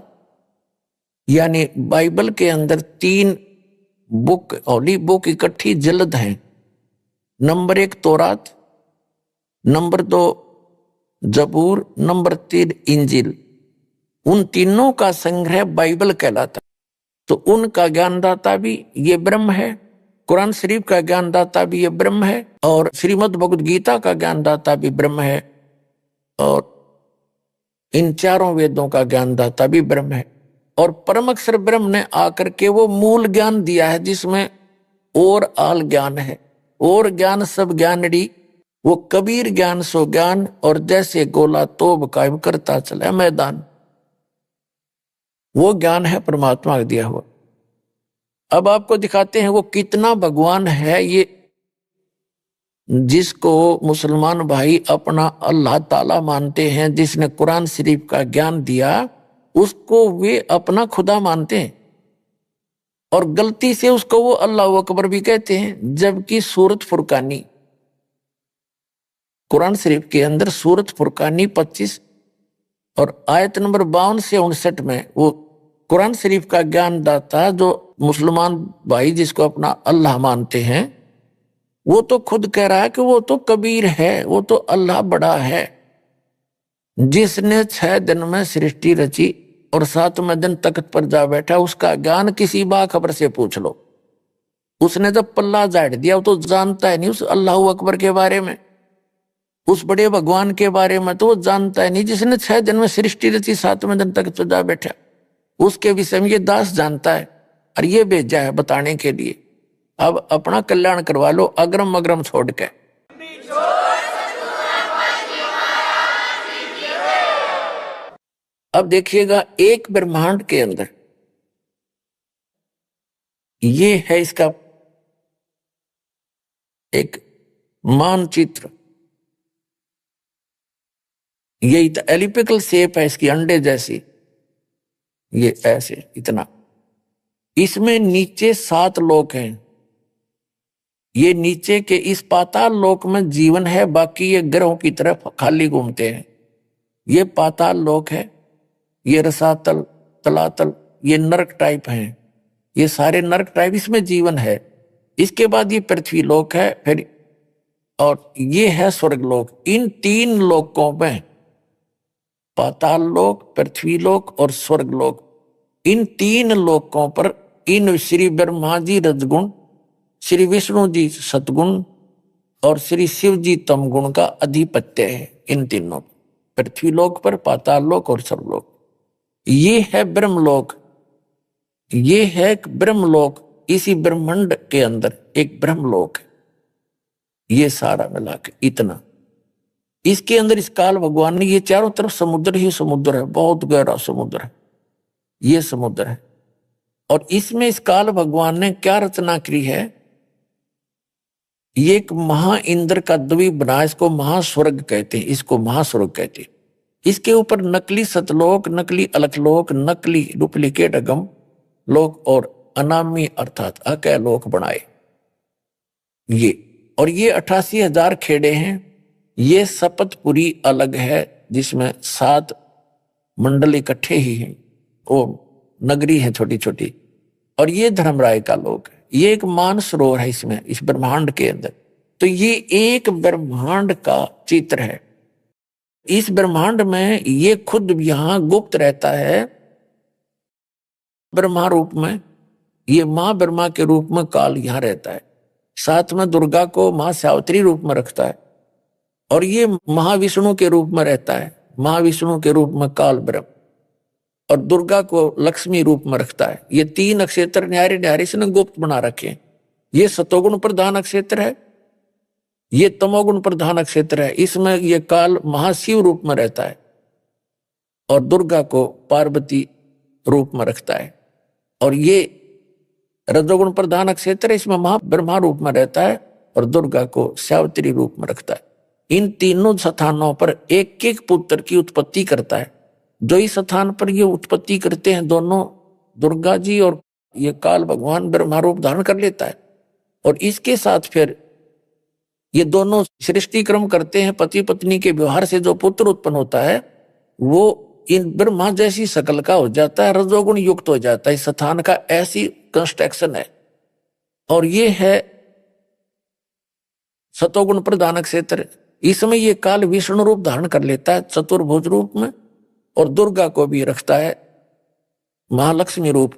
यानी बाइबल के अंदर 3 बुक, होली बुक इकट्ठी जल्द हैं। नंबर 1 तौरात, नंबर 2 जबूर, नंबर 3 इंजिल। उन तीनों का संग्रह बाइबल कहलाता। तो उनका ज्ञानदाता भी ये ब्रह्म है, कुरान शरीफ का ज्ञानदाता भी ये ब्रह्म है, और श्रीमद् भगवद गीता का ज्ञानदाता भी ब्रह्म है, और इन 4 वेदों का ज्ञानदाता भी ब्रह्म है। और परम अक्षर ब्रह्म ने आकर के वो मूल ज्ञान दिया है जिसमें और आल ज्ञान है। और ज्ञान सब ज्ञानड़ी, वो कबीर ज्ञान सो ज्ञान, और जैसे गोला तोब कायम करता चला मैदान। वो ज्ञान है परमात्मा का दिया हुआ। अब आपको दिखाते हैं वो कितना भगवान है। ये जिसको मुसलमान भाई अपना अल्लाह ताला मानते हैं, जिसने कुरान शरीफ का ज्ञान दिया, उसको वे अपना खुदा मानते हैं, और गलती से उसको वो अल्लाह अकबर भी कहते हैं। जबकि सूरत फुरकानी, कुरान शरीफ के अंदर सूरत फुरकानी 25 और आयत नंबर 52 से 59 में वो कुरान शरीफ का ज्ञानदाता जो मुसलमान भाई जिसको अपना अल्लाह मानते हैं, वो तो खुद कह रहा है कि वो तो कबीर है, वो तो अल्लाह बड़ा है, जिसने 6 दिन में सृष्टि रची और 7वें दिन तख्त पर जा बैठा। उसका ज्ञान किसी बाखबर से पूछ लो। उसने जब पल्ला झाड़ दिया, वो तो जानता है नहीं उस अल्लाह अकबर के बारे में, उस बड़े भगवान के बारे में तो वो जानता है नहीं, जिसने 6 दिन में सृष्टि रची, 7वें दिन तख्त पर जा बैठा। उसके विषय में ये दास जानता है और ये भेजा है बताने के लिए। अब अपना कल्याण करवा लो अग्रम अग्रम छोड़ के। अब देखिएगा एक ब्रह्मांड के अंदर ये है इसका एक मानचित्र। ये एलिपिकल शेप है इसकी, अंडे जैसी, ये ऐसे इतना। इसमें नीचे 7 लोक हैं। ये नीचे के इस पाताल लोक में जीवन है, बाकी ये ग्रहों की तरफ खाली घूमते हैं। ये पाताल लोक है, ये रसातल, तलातल, ये नरक टाइप हैं। ये सारे नरक टाइप, इसमें जीवन है। इसके बाद ये पृथ्वी लोक है, फिर और ये है स्वर्ग लोक। इन 3 लोकों में, पाताल लोक, पृथ्वी लोक और स्वर्ग लोक, इन 3 लोकों पर इन श्री ब्रह्मा जी रजगुण, श्री विष्णु जी सतगुण और श्री शिव जी तमगुण का अधिपत्य है। इन तीनों, पृथ्वी लोक पर, पाताल लोक और स्वर्गलोक। ये है ब्रह्मलोक, ये है एक ब्रह्मलोक। इसी ब्रह्मांड के अंदर एक ब्रह्मलोक है। ये सारा मिला के इतना, इसके अंदर इस काल भगवान ने ये चारों तरफ समुद्र ही समुद्र है, बहुत गहरा समुद्र है, ये समुद्र है। और इसमें इस काल भगवान ने क्या रचना की है, ये एक महा इंद्र का द्वीप बना, इसको महास्वर्ग कहते हैं, इसको महास्वर्ग कहते हैं। इसके ऊपर नकली सतलोक, नकली अलखलोक, नकली डुप्लीकेट अगम लोक और अनामी अर्थात अकय लोक बनाए ये। और ये 88,000 खेड़े हैं। ये सपतपुरी अलग है जिसमें 7 मंडल इकट्ठे ही हैं, वो नगरी है छोटी छोटी। और ये धर्मराय का लोक है। ये एक मानसरोवर है इसमें, इस ब्रह्मांड के अंदर। तो ये एक ब्रह्मांड का चित्र है। इस ब्रह्मांड में ये खुद यहां गुप्त रहता है ब्रह्मा रूप में। ये मां ब्रह्मा के रूप में काल यहां रहता है। साथ में दुर्गा को मां सावित्री रूप में रखता है। और ये महाविष्णु के रूप में रहता है, महाविष्णु के रूप में काल ब्रह्म। और दुर्गा को लक्ष्मी रूप में रखता है। ये 3 नक्षत्र न्यारे न्यारे इसने गुप्त बना रखे हैं। ये सतोगुण प्रधान नक्षत्र है ये तमोगुण प्रधान क्षेत्र है। इसमें ये काल महाशिव रूप में रहता है और दुर्गा को पार्वती रूप में रखता है। और ये रजोगुण प्रधान क्षेत्र है, इसमें महाब्रह्मा रूप में रहता है और दुर्गा को सावित्री रूप में रखता है। इन तीनों स्थानों पर एक एक पुत्र की उत्पत्ति करता है। जो इस स्थान पर ये उत्पत्ति करते हैं दोनों दुर्गा जी, और ये काल भगवान ब्रह्मा रूप धारण कर लेता है। और इसके साथ फिर ये दोनों सृष्टि क्रम करते हैं। पति पत्नी के व्यवहार से जो पुत्र उत्पन्न होता है वो इन ब्रह्मा जैसी शकल का हो जाता है, रजोगुण युक्त हो जाता है। इस स्थान का ऐसी कंस्ट्रक्शन है। और ये है सतोगुण प्रधान क्षेत्र। इसमें ये काल विष्णु रूप धारण कर लेता है चतुर्भुज रूप में, और दुर्गा को भी रखता है महालक्ष्मी रूप।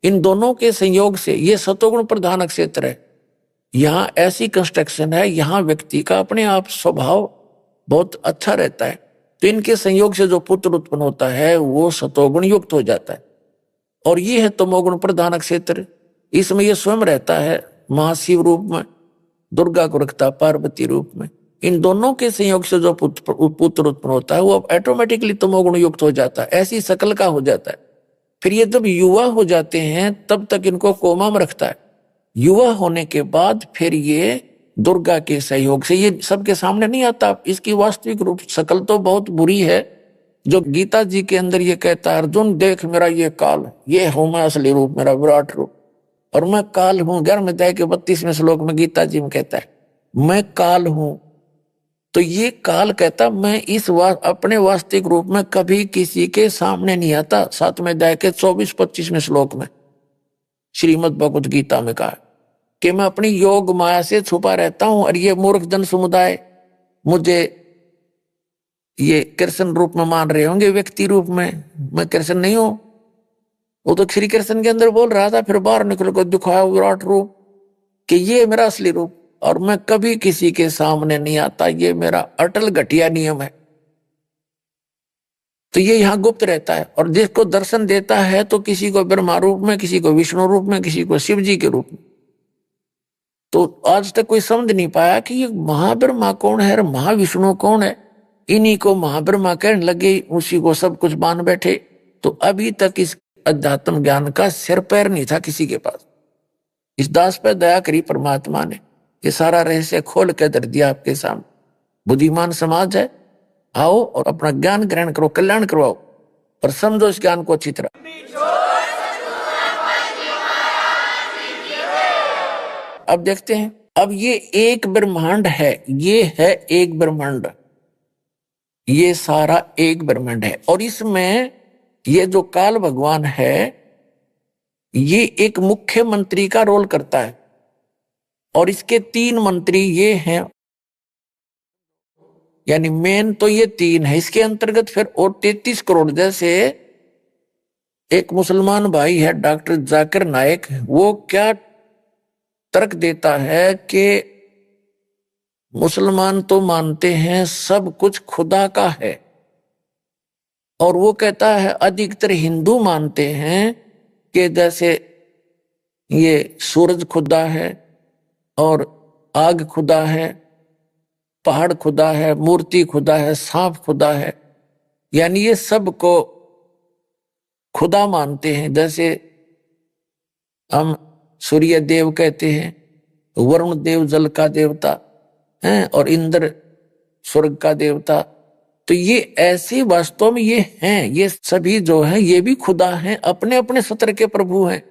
इन दोनों के संयोग से ये सतोगुण प्रधान क्षेत्र है। यहाँ ऐसी कंस्ट्रक्शन है, यहाँ व्यक्ति का अपने आप स्वभाव बहुत अच्छा रहता है। तो इनके संयोग से जो पुत्र उत्पन्न होता है वो सतोगुण युक्त हो जाता है। और ये है तमोगुण प्रधान क्षेत्र। इसमें ये स्वयं रहता है महाशिव रूप में, दुर्गा को रखता है पार्वती रूप में। इन दोनों के संयोग से जो पुत्र उत्पन्न होता है वो अब ऑटोमेटिकली तमोगुण युक्त हो जाता है, ऐसी शकल का हो जाता है। फिर ये जब युवा हो जाते हैं तब तक इनको कोमा में रखता है। युवा होने के बाद फिर ये दुर्गा के सहयोग से, ये सबके सामने नहीं आता, इसकी वास्तविक रूप शकल तो बहुत बुरी है। जो गीता जी के अंदर ये कहता है, अर्जुन देख मेरा ये काल, ये हूं मैं असली रूप, मेरा विराट रूप, और मैं काल हूं। 11वें अध्याय के 32वें श्लोक में गीता जी में कहता है मैं काल हूं। तो ये काल कहता मैं अपने वास्तविक रूप में कभी किसी के सामने नहीं आता। 7वें अध्याय के 24-25वें श्लोक में श्रीमद् भगवत गीता में कहा कि मैं अपनी योग माया से छुपा रहता हूं, और ये मूर्ख जन समुदाय मुझे ये कृष्ण रूप में मान रहे होंगे, व्यक्ति रूप में। मैं कृष्ण नहीं हूं। वो तो श्री कृष्ण के अंदर बोल रहा था, फिर बाहर निकल कर दिखाया विराट रूप कि ये मेरा असली रूप, और मैं कभी किसी के सामने नहीं आता, ये मेरा अटल घटिया नियम है। तो ये यहाँ गुप्त रहता है, और जिसको दर्शन देता है तो किसी को ब्रह्मा रूप में, किसी को विष्णु रूप में, किसी को शिव जी के रूप में। तो आज तक कोई समझ नहीं पाया कि ये महाब्रह्मा कौन है और महाविष्णु कौन है। इन्हीं को महाब्रह्मा कहने लगे, उसी को सब कुछ मान बैठे। तो अभी तक इस अध्यात्म ज्ञान का सिर पैर नहीं था किसी के पास। इस दास पर दया करी परमात्मा ने, ये सारा रहस्य खोल के धर दिया आपके सामने। बुद्धिमान समाज है, आओ और अपना ज्ञान ग्रहण करो, कल्याण करवाओ और समझो इस ज्ञान को अच्छी तरह। अब देखते हैं, अब ये एक ब्रह्मांड है, ये है एक ब्रह्मांड, ये सारा एक ब्रह्मांड है। और इसमें ये जो काल भगवान है ये एक मुख्यमंत्री का रोल करता है, और इसके 3 मंत्री ये हैं, यानी मेन तो ये 3 है। इसके अंतर्गत फिर और 33 करोड़, जैसे एक मुसलमान भाई है डॉक्टर जाकिर नायक, वो क्या तर्क देता है कि मुसलमान तो मानते हैं सब कुछ खुदा का है, और वो कहता है अधिकतर हिंदू मानते हैं कि जैसे ये सूरज खुदा है और आग खुदा है, पहाड़ खुदा है, मूर्ति खुदा है, सांप खुदा है, यानी ये सब को खुदा मानते हैं। जैसे हम सूर्य देव कहते हैं, वरुण देव जल का देवता है, और इंद्र स्वर्ग का देवता। तो ये ऐसे वास्तव में ये हैं, ये सभी जो हैं ये भी खुदा हैं, अपने अपने सत्र के प्रभु हैं,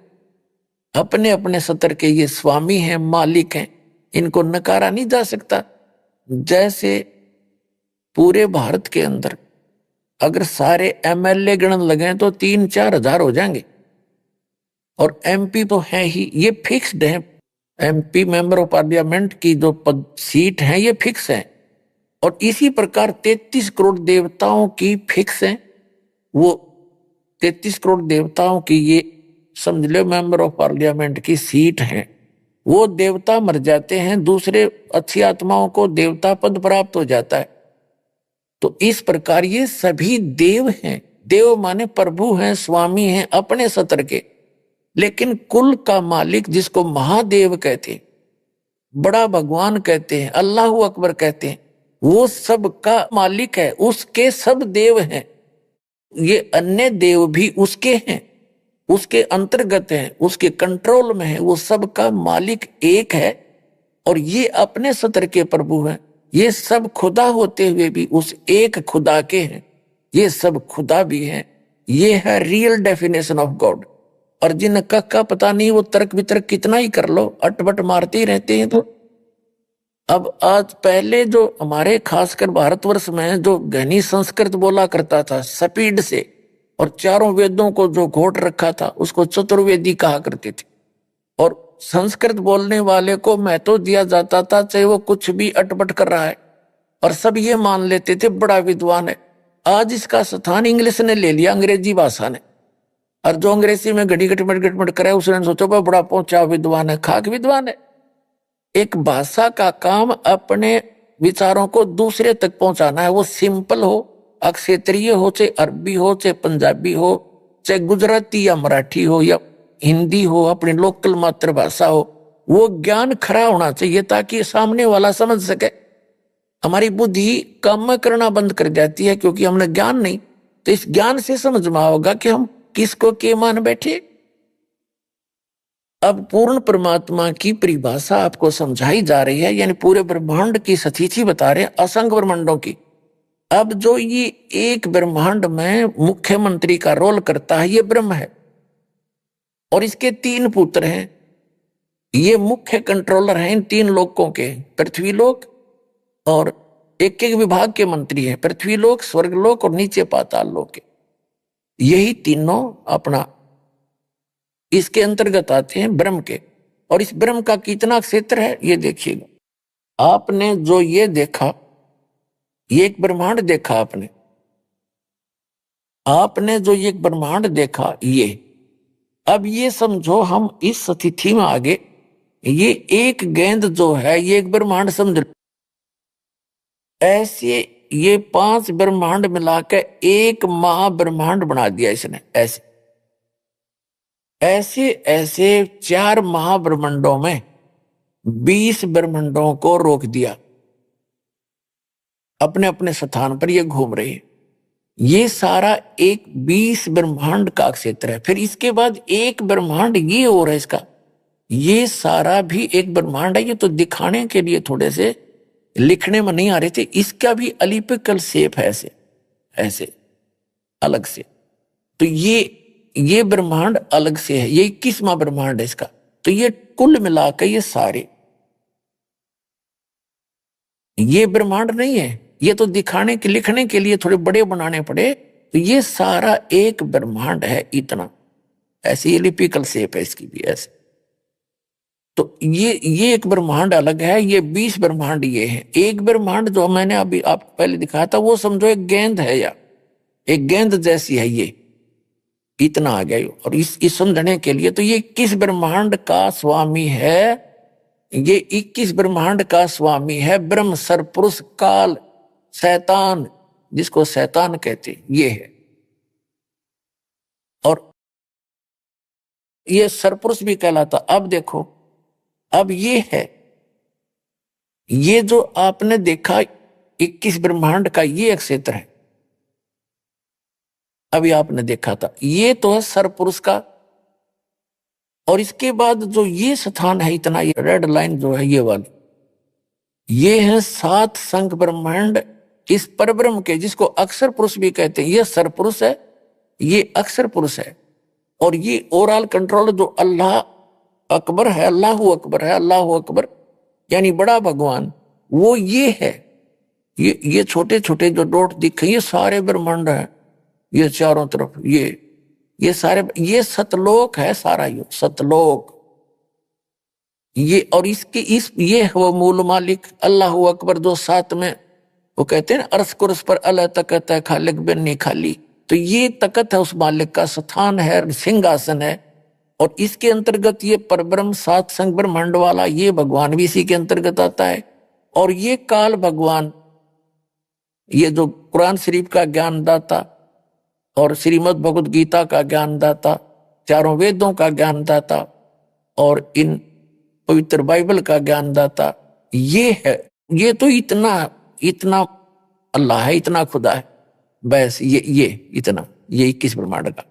अपने अपने सत्र के ये स्वामी हैं, मालिक हैं, इनको नकारा नहीं जा सकता। जैसे पूरे भारत के अंदर अगर सारे एमएलए गणन लगे तो 3-4 हजार हो जाएंगे, और एमपी तो है ही, ये फिक्स्ड है। एमपी मेंबर ऑफ पार्लियामेंट की जो सीट है ये फिक्स है, और इसी प्रकार 33 करोड़ देवताओं की फिक्स है। वो 33 करोड़ देवताओं की ये समझ लो मेंबर ऑफ पार्लियामेंट की सीट है। वो देवता मर जाते हैं, दूसरे अच्छी आत्माओं को देवता पद प्राप्त हो जाता है। तो इस प्रकार ये सभी देव हैं। देव माने प्रभु हैं, स्वामी हैं अपने सत्र के, लेकिन कुल का मालिक जिसको महादेव कहते, बड़ा भगवान कहते हैं, अल्लाह अकबर कहते हैं, वो सब का मालिक है, उसके सब देव हैं, ये अन्य देव भी उसके हैं, उसके अंतर्गत हैं, उसके कंट्रोल में है, वो सब का मालिक एक है और ये अपने सतर के प्रभु हैं। ये सब खुदा होते हुए भी उस एक खुदा के हैं, ये सब खुदा भी हैं। ये है रियल डेफिनेशन ऑफ गॉड। और जिनका का पता नहीं, वो तर्क वितर्क कितना ही कर लो, अटपट मारते ही रहते हैं। तो अब आज पहले जो हमारे खासकर भारतवर्ष में जो घनी संस्कृत बोला करता था स्पीड से, और चारों वेदों को जो घोट रखा था उसको चतुर्वेदी कहा करते थे, और संस्कृत बोलने वाले को महत्व दिया जाता था चाहे वो कुछ भी अटपट कर रहा है, और सब ये मान लेते थे बड़ा विद्वान है। आज इसका स्थान इंग्लिश ने ले लिया, अंग्रेजी भाषा ने, और जो अंग्रेजी में घड़ी गटमट करे उसने सोचो भाई बड़ा पहुंचा विद्वान है, खाक विद्वान है। एक भाषा का काम अपने विचारों को दूसरे तक पहुंचाना है, वो सिंपल हो, क्षेत्रीय हो, चाहे अरबी हो, चाहे पंजाबी हो, चाहे गुजराती या मराठी हो या हिंदी हो, अपनी लोकल मातृभाषा हो, वो ज्ञान खरा होना चाहिए ताकि सामने वाला समझ सके। हमारी बुद्धि काम करना बंद कर जाती है क्योंकि हमने ज्ञान नहीं, तो इस ज्ञान से समझ में होगा कि हम किसको के मान बैठे। अब पूर्ण परमात्मा की परिभाषा आपको समझाई जा रही है, यानी पूरे ब्रह्मांड की स्थिति बता रहे हैं, असंख्य ब्रह्मांडों की। अब जो ये एक ब्रह्मांड में मुख्यमंत्री का रोल करता है ये ब्रह्म है, और इसके 3 पुत्र हैं। ये मुख्य कंट्रोलर हैं इन 3 लोकों के, पृथ्वी लोक, और एक एक विभाग के मंत्री हैं, पृथ्वी लोक, स्वर्गलोक और नीचे पाताल लोक के। यही तीनों अपना इसके अंतर्गत आते हैं ब्रह्म के। और इस ब्रह्म का कितना क्षेत्र है ये देखिएगा। आपने जो ये देखा, ये एक ब्रह्मांड देखा, आपने जो ये ब्रह्मांड देखा, ये अब ये समझो हम इस स्थिति में आगे, ये एक गेंद जो है ये एक ब्रह्मांड समझ, ऐसे ये 5 ब्रह्मांड मिलाकर एक महाब्रह्मांड बना दिया इसने। ऐसे ऐसे ऐसे 4 महाब्रह्मांडों में 20 ब्रह्मांडों को रोक दिया, अपने अपने स्थान पर ये घूम रहे हैं। ये सारा एक 20 ब्रह्मांड का क्षेत्र है। फिर इसके बाद एक ब्रह्मांड ये और है इसका, ये सारा भी एक ब्रह्मांड है। ये तो दिखाने के लिए थोड़े से लिखने में नहीं आ रहे थे। इसका भी अलिपिकल शेप है, ऐसे ऐसे अलग से। तो ये ब्रह्मांड अलग से है, ये 21वां ब्रह्मांड है इसका। तो ये कुल मिलाकर ये सारे, ये ब्रह्मांड नहीं है, ये तो दिखाने के लिखने के लिए थोड़े बड़े बनाने पड़े। तो ये सारा एक ब्रह्मांड है इतना, ऐसे एलिपिकल शेप है इसकी भी ऐसे। तो ये एक ब्रह्मांड अलग है, ये 20 ब्रह्मांड ये है। एक ब्रह्मांड जो मैंने अभी आपको पहले दिखाया था वो समझो एक गेंद है, या एक गेंद जैसी है, ये इतना आ गया। और इस समझने के लिए तो ये 21 ब्रह्मांड का स्वामी है, ये 21 ब्रह्मांड का स्वामी है ब्रह्म, सरपुरुष, काल, शैतान, जिसको शैतान कहते ये है। और ये सरपुरुष भी कहलाता। अब देखो, अब ये है, ये जो आपने देखा 21 ब्रह्मांड का ये एक क्षेत्र है, अभी आपने देखा था, ये तो है सरपुरुष का। और इसके बाद जो ये स्थान है इतना, ये रेड लाइन जो है ये वाली, ये है 7 संख ब्रह्मांड इस परब्रह्म के, जिसको अक्षर पुरुष भी कहते हैं। ये सरपुरुष है, ये अक्षर पुरुष है। और ये ओवरऑल कंट्रोल जो अल्लाह अकबर है, अल्लाहू अकबर है, अल्लाहू अकबर यानी बड़ा भगवान, वो ये है। ये छोटे छोटे जो डॉट दिखे ये सारे ब्रह्मांड है, ये चारों तरफ ये सारे, ये सतलोक है सारा, ये सतलोक ये। और इसके ये है वो मूल मालिक अल्लाहू अकबर, जो 7 में वो कहते हैं अर्श कुर्स पर अल्लाह तकत है, खालिक बिन नहीं खाली। तो ये तकत है उस मालिक का, स्थान है, सिंहासन है। और इसके अंतर्गत ये परब्रह्म 7 संग ब्रह्मांड वाला ये भगवान भी इसी के अंतर्गत आता है। और ये काल भगवान, ये जो कुरान शरीफ का ज्ञानदाता और श्रीमद् भगवद गीता का ज्ञानदाता, चारों वेदों का ज्ञानदाता, और इन पवित्र बाइबल का ज्ञानदाता ये है। ये तो इतना इतना अल्लाह है, इतना खुदा है, बस ये इतना, ये 21 ब्रह्मांड का।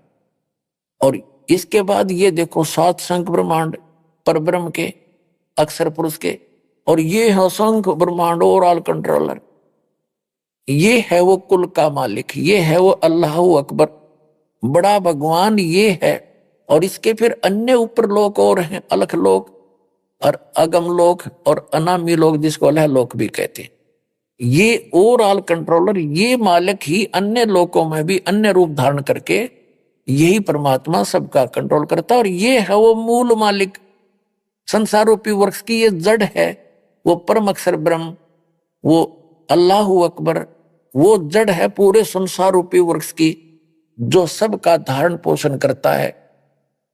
और इसके बाद ये देखो 7 संख्य ब्रह्मांड पर ब्रह्म के, अक्षर पुरुष के, और ये है असंख्य ब्रह्मांड और ऑल कंट्रोलर। ये है वो कुल का मालिक, ये है वो अल्लाह अकबर, बड़ा भगवान ये है। और इसके फिर अन्य ऊपर लोक और हैं, अलख लोक और अगम लोक और अनामी लोक, जिसको अल्लाह लोक भी कहते हैं। ये ओवरऑल कंट्रोलर, ये मालिक ही अन्य लोकों में भी अन्य रूप धारण करके यही परमात्मा सबका कंट्रोल करता है। और ये है वो मूल मालिक, संसार रूपी वृक्ष की ये जड़ है, वो परम अक्षर ब्रह्म, वो अल्लाह अकबर, वो जड़ है पूरे संसार रूपी वृक्ष की, जो सबका धारण पोषण करता है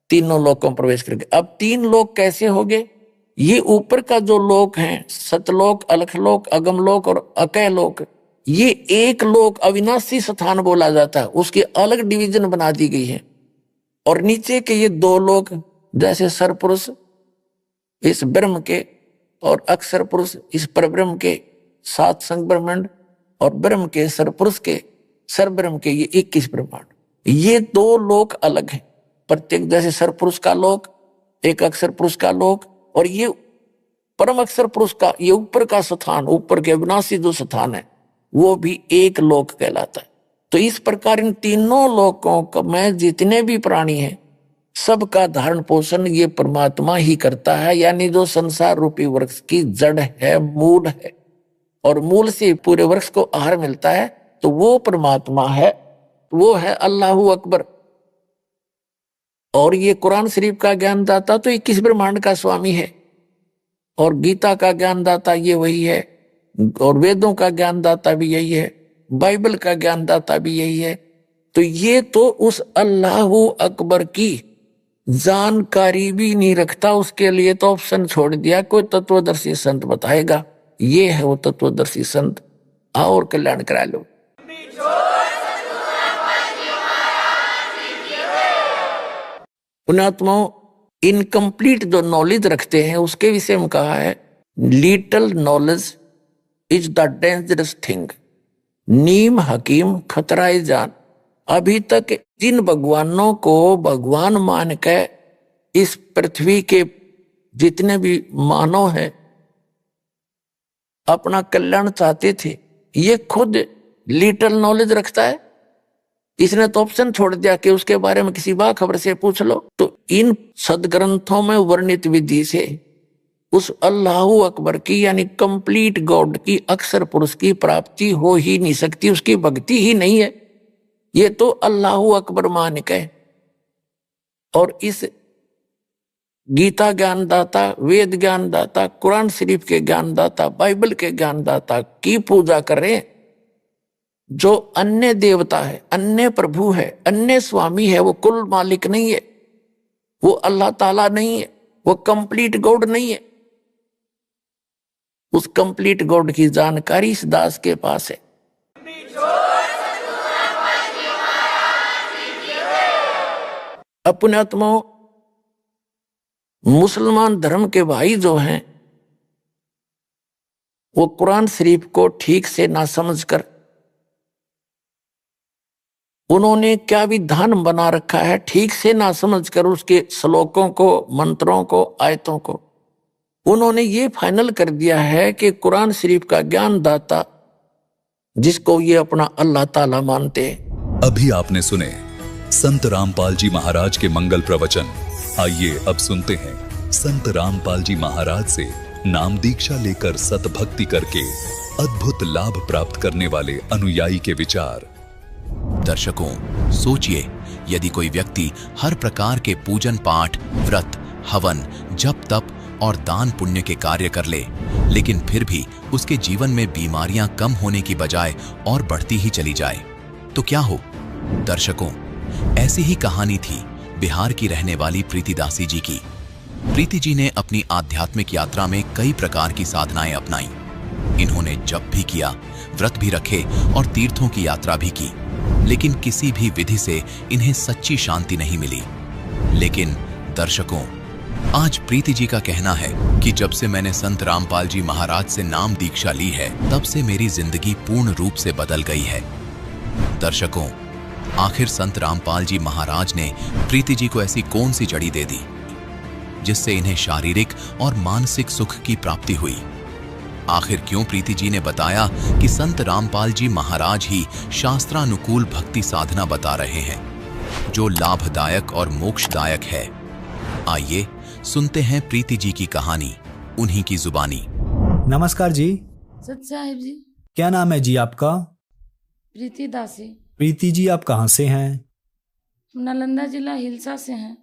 तीनों लोकों में प्रवेश करके। अब 3 लोक कैसे हो गए? ये ऊपर का जो लोक है, सतलोक, अलखलोक, अगमलोक और अकय लोक, ये एक लोक अविनाशी स्थान बोला जाता है, उसकी अलग डिवीजन बना दी गई है। और नीचे के ये 2 लोक, जैसे सरपुरुष इस ब्रह्म के और अक्षर पुरुष इस परब्रह्म के 7 संख्य ब्रह्मांड, और ब्रह्म के सरपुरुष के सरब्रह्म के ये 21 ब्रह्मांड, ये 2 लोक अलग हैं। प्रत्येक जैसे सरपुरुष का लोक, एक अक्षर पुरुष का लोक, और ये परम अक्षर पुरुष का ये ऊपर का स्थान, ऊपर के अविनाशी जो स्थान है, वो भी एक लोक कहलाता है। तो इस प्रकार इन तीनों लोकों में जितने भी प्राणी हैं, सबका धारण पोषण ये परमात्मा ही करता है। यानी जो संसार रूपी वृक्ष की जड़ है, मूल है, और मूल से पूरे वृक्ष को आहार मिलता है, तो वो परमात्मा है, वो है अल्लाह अकबर। और ये कुरान शरीफ का ज्ञानदाता तो 21 ब्रह्मांड का स्वामी है, और गीता का ज्ञानदाता ये वही है, और वेदों का ज्ञानदाता भी यही है, बाइबल का ज्ञानदाता भी यही है। तो ये तो उस अल्लाह अकबर की जानकारी भी नहीं रखता, उसके लिए तो ऑप्शन छोड़ दिया, कोई तत्वदर्शी संत बताएगा। ये है वो तत्वदर्शी संत, आओ और कल्याण करा लो। पुण्यात्माओं, इनकम्प्लीट जो नॉलेज रखते हैं उसके विषय में कहा है, little knowledge is the dangerous thing, नीम हकीम खतराए जान। अभी तक जिन भगवानों को भगवान मान के इस पृथ्वी के जितने भी मानव हैं अपना कल्याण चाहते थे, ये खुद लिटल नॉलेज रखता है। इसने तो ऑप्शन छोड़ दिया कि उसके बारे में किसी बाखबर से पूछ लो। तो इन सदग्रंथों में वर्णित विधि से उस अल्लाह अकबर की यानी कंप्लीट गॉड की, अक्षर पुरुष की प्राप्ति हो ही नहीं सकती, उसकी भक्ति ही नहीं है। ये तो अल्लाह अकबर मान के और इस गीता ज्ञानदाता, वेद ज्ञानदाता, कुरान शरीफ के ज्ञानदाता, बाइबल के ज्ञानदाता की पूजा कर रहे हैं। जो अन्य देवता है, अन्य प्रभु है, अन्य स्वामी है, वो कुल मालिक नहीं है, वो अल्लाह ताला नहीं है, वो कंप्लीट गॉड नहीं है। उस कंप्लीट गॉड की जानकारी इस दास के पास है। अपने आत्माओं, मुसलमान धर्म के भाई जो हैं वो कुरान शरीफ को ठीक से ना समझकर उन्होंने क्या विधान बना रखा है, ठीक से ना समझकर उसके श्लोकों को, मंत्रों को, आयतों को उन्होंने ये फाइनल कर दिया है कि कुरान शरीफ का ज्ञानदाता जिसको ये अपना अल्लाह ताला मानते हैं। अभी आपने सुने संत रामपाल जी महाराज के मंगल प्रवचन। आइए अब सुनते हैं संत रामपाल जी महाराज से नाम दीक्षा लेकर सतभक्ति करके अद्भुत लाभ प्राप्त करने वाले अनुयायी के विचार। दर्शकों, सोचिए, यदि कोई व्यक्ति हर प्रकार के पूजन पाठ, व्रत, हवन, जप तप और दान पुण्य के कार्य कर ले, लेकिन फिर भी उसके जीवन में बीमारियां कम होने की बजाय और बढ़ती ही चली जाए, तो क्या हो? दर्शकों, ऐसी ही कहानी थी बिहार की रहने वाली प्रीति दासी जी की। प्रीति जी ने अपनी आध्यात्मिक यात्रा में कई प्रकार की साधनाएं अपनाई। इन्होंने जप भी किया, व्रत भी रखे और तीर्थों की यात्रा भी की, लेकिन किसी भी विधि से इन्हें सच्ची शांति नहीं मिली। लेकिन दर्शकों, आज प्रीति जी का कहना है कि जब से मैंने संत रामपाल जी महाराज से नाम दीक्षा ली है, तब से मेरी जिंदगी पूर्ण रूप से बदल गई है। दर्शकों, आखिर संत रामपाल जी महाराज ने प्रीति जी को ऐसी कौन सी जड़ी दे दी जिससे इन्हें शारीरिक और मानसिक सुख की प्राप्ति हुई? आखिर क्यों प्रीति जी ने बताया कि संत रामपाल जी महाराज ही शास्त्रानुकूल भक्ति साधना बता रहे हैं जो लाभदायक और मोक्षदायक है? आइए सुनते हैं प्रीति जी की कहानी उन्हीं की जुबानी। नमस्कार जी। सत साहिब जी। क्या नाम है जी आपका? प्रीति दासी। प्रीति जी, आप कहाँ से हैं? नालंदा जिला हिलसा से हैं।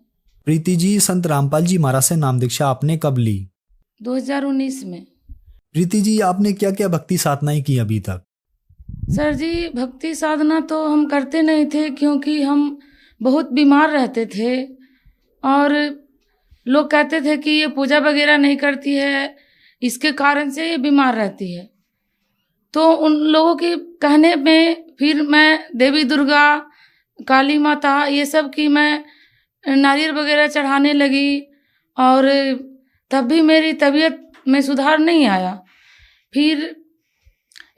प्रीति जी, संत रामपाल जी महाराज से नाम दीक्षा आपने कब ली? 2019 में। प्रीति जी, आपने क्या क्या भक्ति साधनाएं की अभी तक? सर जी, भक्ति साधना तो हम करते नहीं थे क्योंकि हम बहुत बीमार रहते थे और लोग कहते थे कि ये पूजा वगैरह नहीं करती है, इसके कारण से ये बीमार रहती है। तो उन लोगों के कहने में फिर मैं देवी दुर्गा, काली माता, ये सब की मैं नारियल वगैरह चढ़ाने लगी और तब भी मेरी तबीयत में सुधार नहीं आया। फिर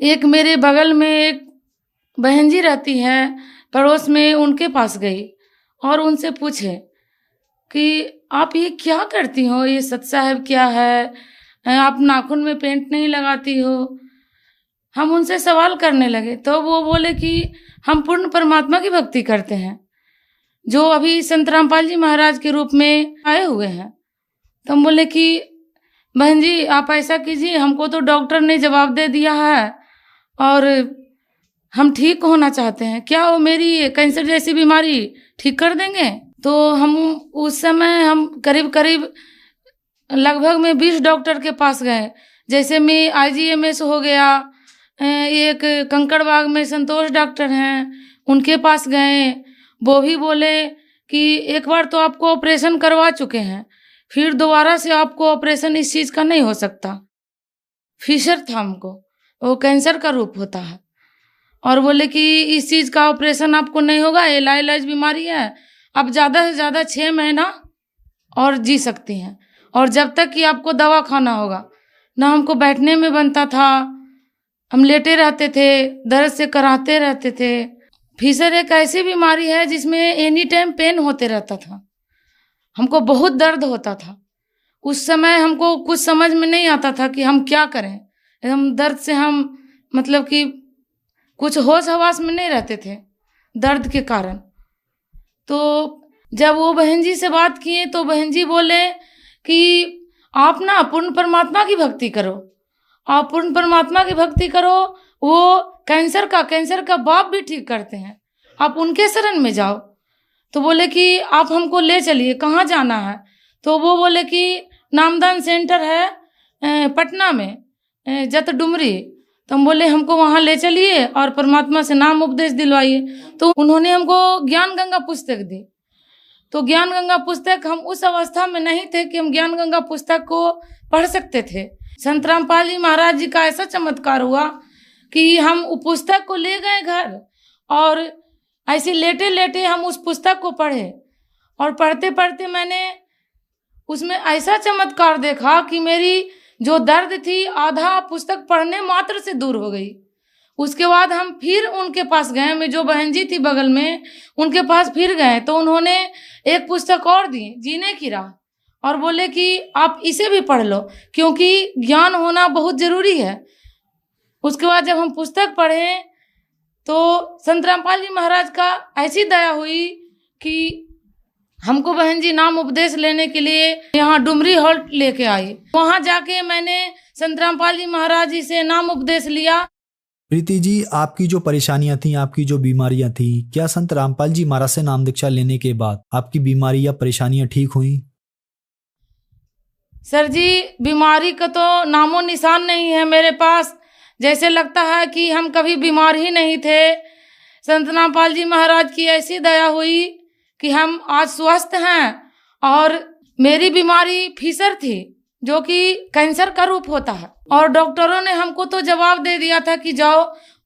एक मेरे बगल में एक बहन जी रहती है पड़ोस में, उनके पास गई और उनसे पूछे कि आप ये क्या करती हो, ये सत साहिब क्या है, आप नाखून में पेंट नहीं लगाती हो। हम उनसे सवाल करने लगे तो वो बोले कि हम पूर्ण परमात्मा की भक्ति करते हैं जो अभी संत रामपाल जी महाराज के रूप में आए हुए हैं। तो हम बोले कि बहन जी आप ऐसा कीजिए, हमको तो डॉक्टर ने जवाब दे दिया है और हम ठीक होना चाहते हैं, क्या वो मेरी कैंसर जैसी बीमारी ठीक कर देंगे? तो हम उस समय हम करीब लगभग में 20 डॉक्टर के पास गए। जैसे में IGMS हो गया, एक कंकड़बाग में संतोष डॉक्टर हैं, उनके पास गए। वो भी बोले कि एक बार तो आपको ऑपरेशन करवा चुके हैं, फिर दोबारा से आपको ऑपरेशन इस चीज़ का नहीं हो सकता। फिशर था हमको, वो कैंसर का रूप होता है, और बोले कि इस चीज़ का ऑपरेशन आपको नहीं होगा, ये लाइलाज बीमारी है, आप ज़्यादा से ज़्यादा 6 महीना और जी सकती हैं, और जब तक कि आपको दवा खाना होगा। ना हमको बैठने में बनता था, हम लेटे रहते थे, दर्द से कराते रहते थे। फिशर एक ऐसी बीमारी है जिसमें एनी टाइम पेन होते रहता था, हमको बहुत दर्द होता था। उस समय हमको कुछ समझ में नहीं आता था कि हम क्या करें, एकदम दर्द से हम मतलब कि कुछ होश हवास में नहीं रहते थे दर्द के कारण। तो जब वो बहन जी से बात किए तो बहन जी बोले कि आप ना पूर्ण परमात्मा की भक्ति करो, आप पूर्ण परमात्मा की भक्ति करो, वो कैंसर का बाप भी ठीक करते हैं, आप उनके शरण में जाओ। तो बोले कि आप हमको ले चलिए, कहाँ जाना है? तो वो बोले कि नामदान सेंटर है पटना में, जत डुमरी। तो हम बोले हमको वहाँ ले चलिए और परमात्मा से नाम उपदेश दिलवाइए। तो उन्होंने हमको ज्ञान गंगा पुस्तक दी। तो ज्ञान गंगा पुस्तक, हम उस अवस्था में नहीं थे कि हम ज्ञान गंगा पुस्तक को पढ़ सकते थे। संत रामपाल जी महाराज जी का ऐसा चमत्कार हुआ कि हम उस पुस्तक को ले गए घर और ऐसे लेटे लेटे हम उस पुस्तक को पढ़े, और पढ़ते पढ़ते मैंने उसमें ऐसा चमत्कार देखा कि मेरी जो दर्द थी आधा पुस्तक पढ़ने मात्र से दूर हो गई। उसके बाद हम फिर उनके पास गए, मैं जो बहन जी थी बगल में उनके पास फिर गए तो उन्होंने एक पुस्तक और दी, जीने की राह, और बोले कि आप इसे भी पढ़ लो क्योंकि ज्ञान होना बहुत जरूरी है। उसके बाद जब हम पुस्तक पढ़े तो संत रामपाल जी महाराज का ऐसी दया हुई कि हमको बहन जी नाम उपदेश लेने के लिए यहाँ डुमरी हॉल लेके आई। वहाँ जाके मैंने संत रामपाल जी महाराज जी से नाम उपदेश लिया। प्रीति जी, आपकी जो परेशानियां थी, आपकी जो बीमारियां थी, क्या संत रामपाल जी महाराज से नाम दीक्षा लेने के बाद आपकी बीमारी या परेशानियां ठीक हुई? सर जी, बीमारी का तो नामो निशान नहीं है मेरे पास, जैसे लगता है कि हम कभी बीमार ही नहीं थे। संत रामपाल जी महाराज की ऐसी दया हुई कि हम आज स्वस्थ हैं। और मेरी बीमारी फिशर थी जो कि कैंसर का रूप होता है, और डॉक्टरों ने हमको तो जवाब दे दिया था कि जाओ,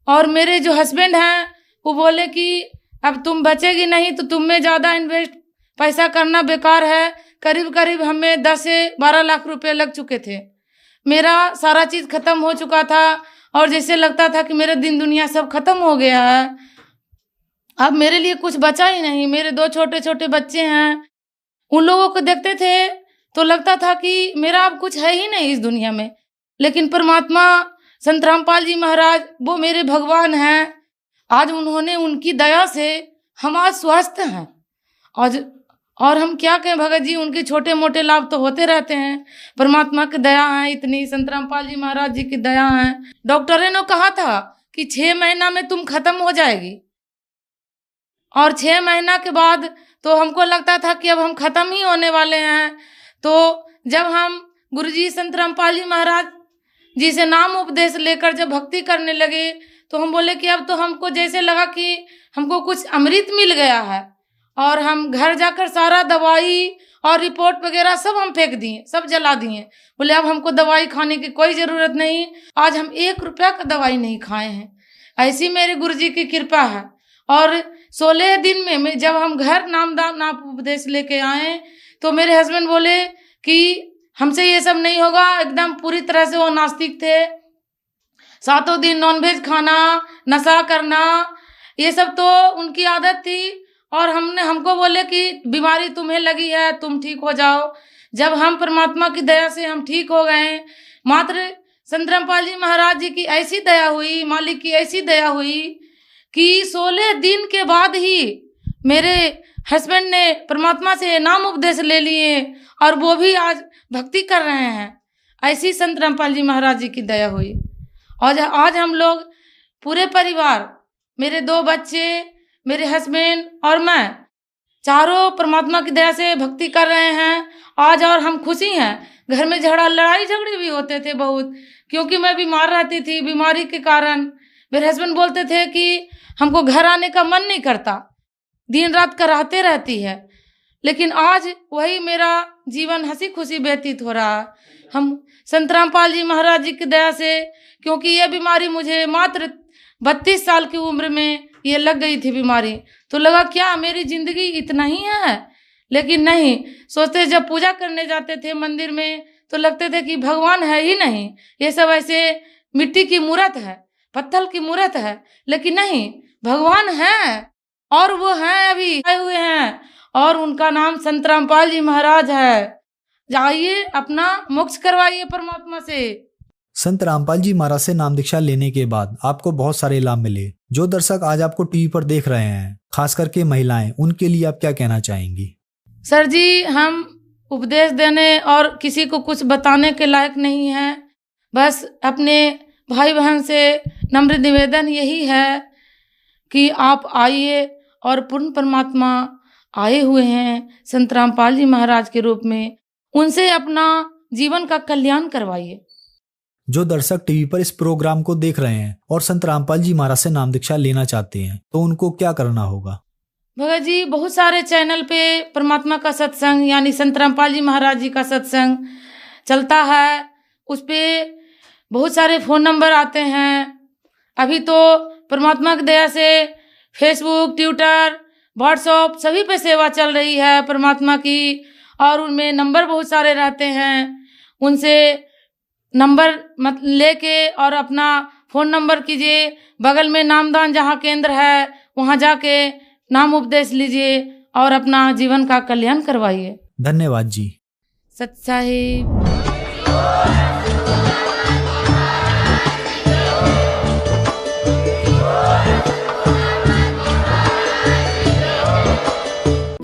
और मेरे जो हस्बैंड हैं वो बोले कि अब तुम बचेगी नहीं तो तुम में ज़्यादा इन्वेस्ट पैसा करना बेकार है, करीब करीब हमें 10 से 12 लाख रुपए लग चुके थे। मेरा सारा चीज खत्म हो चुका था और जैसे लगता था कि मेरे दिन दुनिया सब खत्म हो गया है। अब मेरे लिए कुछ बचा ही नहीं। मेरे 2 छोटे छोटे बच्चे हैं, उन लोगों को देखते थे तो लगता था कि मेरा अब कुछ है ही नहीं इस दुनिया में। लेकिन परमात्मा संत रामपाल जी महाराज वो मेरे भगवान हैं। आज उन्होंने, उनकी दया से हम आज स्वस्थ हैं। और हम क्या कहें भगत जी, उनके छोटे मोटे लाभ तो होते रहते हैं। परमात्मा की दया है इतनी, संत रामपाल जी महाराज जी की दया है। डॉक्टरों ने कहा था कि 6 महीना में तुम खत्म हो जाएगी, और 6 महीना के बाद तो हमको लगता था कि अब हम खत्म ही होने वाले हैं। तो जब हम गुरुजी संत रामपाल जी महाराज जी से नाम उपदेश लेकर जब भक्ति करने लगे तो हम बोले कि अब तो हमको जैसे लगा कि हमको कुछ अमृत मिल गया है। और हम घर जाकर सारा दवाई और रिपोर्ट वगैरह सब हम फेंक दिए, सब जला दिए। बोले अब हमको दवाई खाने की कोई ज़रूरत नहीं। आज हम 1 रुपया का दवाई नहीं खाए हैं। ऐसी मेरे गुरुजी की कृपा है। और 16 दिन में जब हम घर नाम उपदेश लेके आए तो मेरे हस्बैंड बोले कि हमसे ये सब नहीं होगा। एकदम पूरी तरह से वो नास्तिक थे। 7 दिन नॉनवेज खाना, नशा करना, ये सब तो उनकी आदत थी। और हमको बोले कि बीमारी तुम्हें लगी है, तुम ठीक हो जाओ। जब हम परमात्मा की दया से हम ठीक हो गए, मात्र संत रामपाल जी महाराज जी की ऐसी दया हुई, मालिक की ऐसी दया हुई कि 16 दिन के बाद ही मेरे हस्बैंड ने परमात्मा से नाम उपदेश ले लिए और वो भी आज भक्ति कर रहे हैं। ऐसी संत रामपाल जी महाराज जी की दया हुई। और आज हम लोग पूरे परिवार, मेरे 2 बच्चे, मेरे हस्बैंड और मैं, चारों परमात्मा की दया से भक्ति कर रहे हैं आज। और हम खुशी हैं। घर में लड़ाई झगड़े भी होते थे बहुत, क्योंकि मैं बीमार रहती थी। बीमारी के कारण मेरे हस्बैंड बोलते थे कि हमको घर आने का मन नहीं करता, दिन रात कराहते रहती है। लेकिन आज वही मेरा जीवन हंसी खुशी व्यतीत हो रहा है। हम संत रामपाल जी महाराज जी की दया से, क्योंकि ये बीमारी मुझे मात्र 32 साल की उम्र में ये लग गई थी बीमारी, तो लगा क्या मेरी जिंदगी इतना ही है। लेकिन नहीं, सोचते जब पूजा करने जाते थे मंदिर में तो लगते थे कि भगवान है ही नहीं, ये सब ऐसे मिट्टी की मूर्त है, पत्थर की मूर्त है। लेकिन नहीं, भगवान है और वो हैं, अभी आए हुए हैं, और उनका नाम संत रामपाल जी महाराज है। जाइए अपना मोक्ष करवाइए परमात्मा से। संत रामपाल जी महाराज से नाम दीक्षा लेने के बाद आपको बहुत सारे लाभ मिले। जो दर्शक आज आपको टीवी पर देख रहे हैं, खास करके महिलाएं, उनके लिए आप क्या कहना चाहेंगी? सर जी, हम उपदेश देने और किसी को कुछ बताने के लायक नहीं हैं। बस अपने भाई बहन से नम्र निवेदन यही है कि आप आइए और पूर्ण परमात्मा आए हुए हैं संत रामपाल जी महाराज के रूप में, उनसे अपना जीवन का कल्याण करवाइए। जो दर्शक टीवी पर इस प्रोग्राम को देख रहे हैं और संत रामपाल जी महाराज से नाम दीक्षा लेना चाहते हैं तो उनको क्या करना होगा? भगत जी, बहुत सारे चैनल पे परमात्मा का सत्संग यानी संत रामपाल जी महाराज जी का सत्संग चलता है। उस पे बहुत सारे फ़ोन नंबर आते हैं। अभी तो परमात्मा की दया से फेसबुक, ट्विटर, व्हाट्सएप सभी पे सेवा चल रही है परमात्मा की, और उनमें नंबर बहुत सारे रहते हैं। उनसे नंबर मत लेके और अपना फ़ोन नंबर कीजिए। बगल में नामदान जहाँ केंद्र है वहाँ जाके नाम उपदेश लीजिए और अपना जीवन का कल्याण करवाइए। धन्यवाद जी। सत साहिब।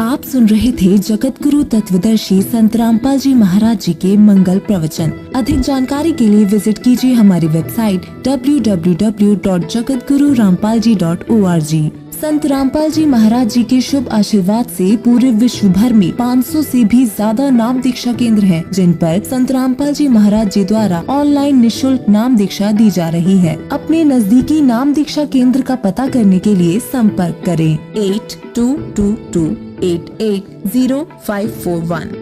आप सुन रहे थे जगत गुरु तत्वदर्शी संत रामपाल जी महाराज जी के मंगल प्रवचन। अधिक जानकारी के लिए विजिट कीजिए हमारी वेबसाइट www.jagatgururampalji.org। संत रामपाल जी महाराज जी के शुभ आशीर्वाद से पूरे विश्व भर में 500 से भी ज्यादा नाम दीक्षा केंद्र हैं, जिन पर संत रामपाल जी महाराज जी द्वारा ऑनलाइन निशुल्क नाम दीक्षा दी जा रही है। अपने नजदीकी नाम दीक्षा केंद्र का पता करने के लिए संपर्क करें 8222880541।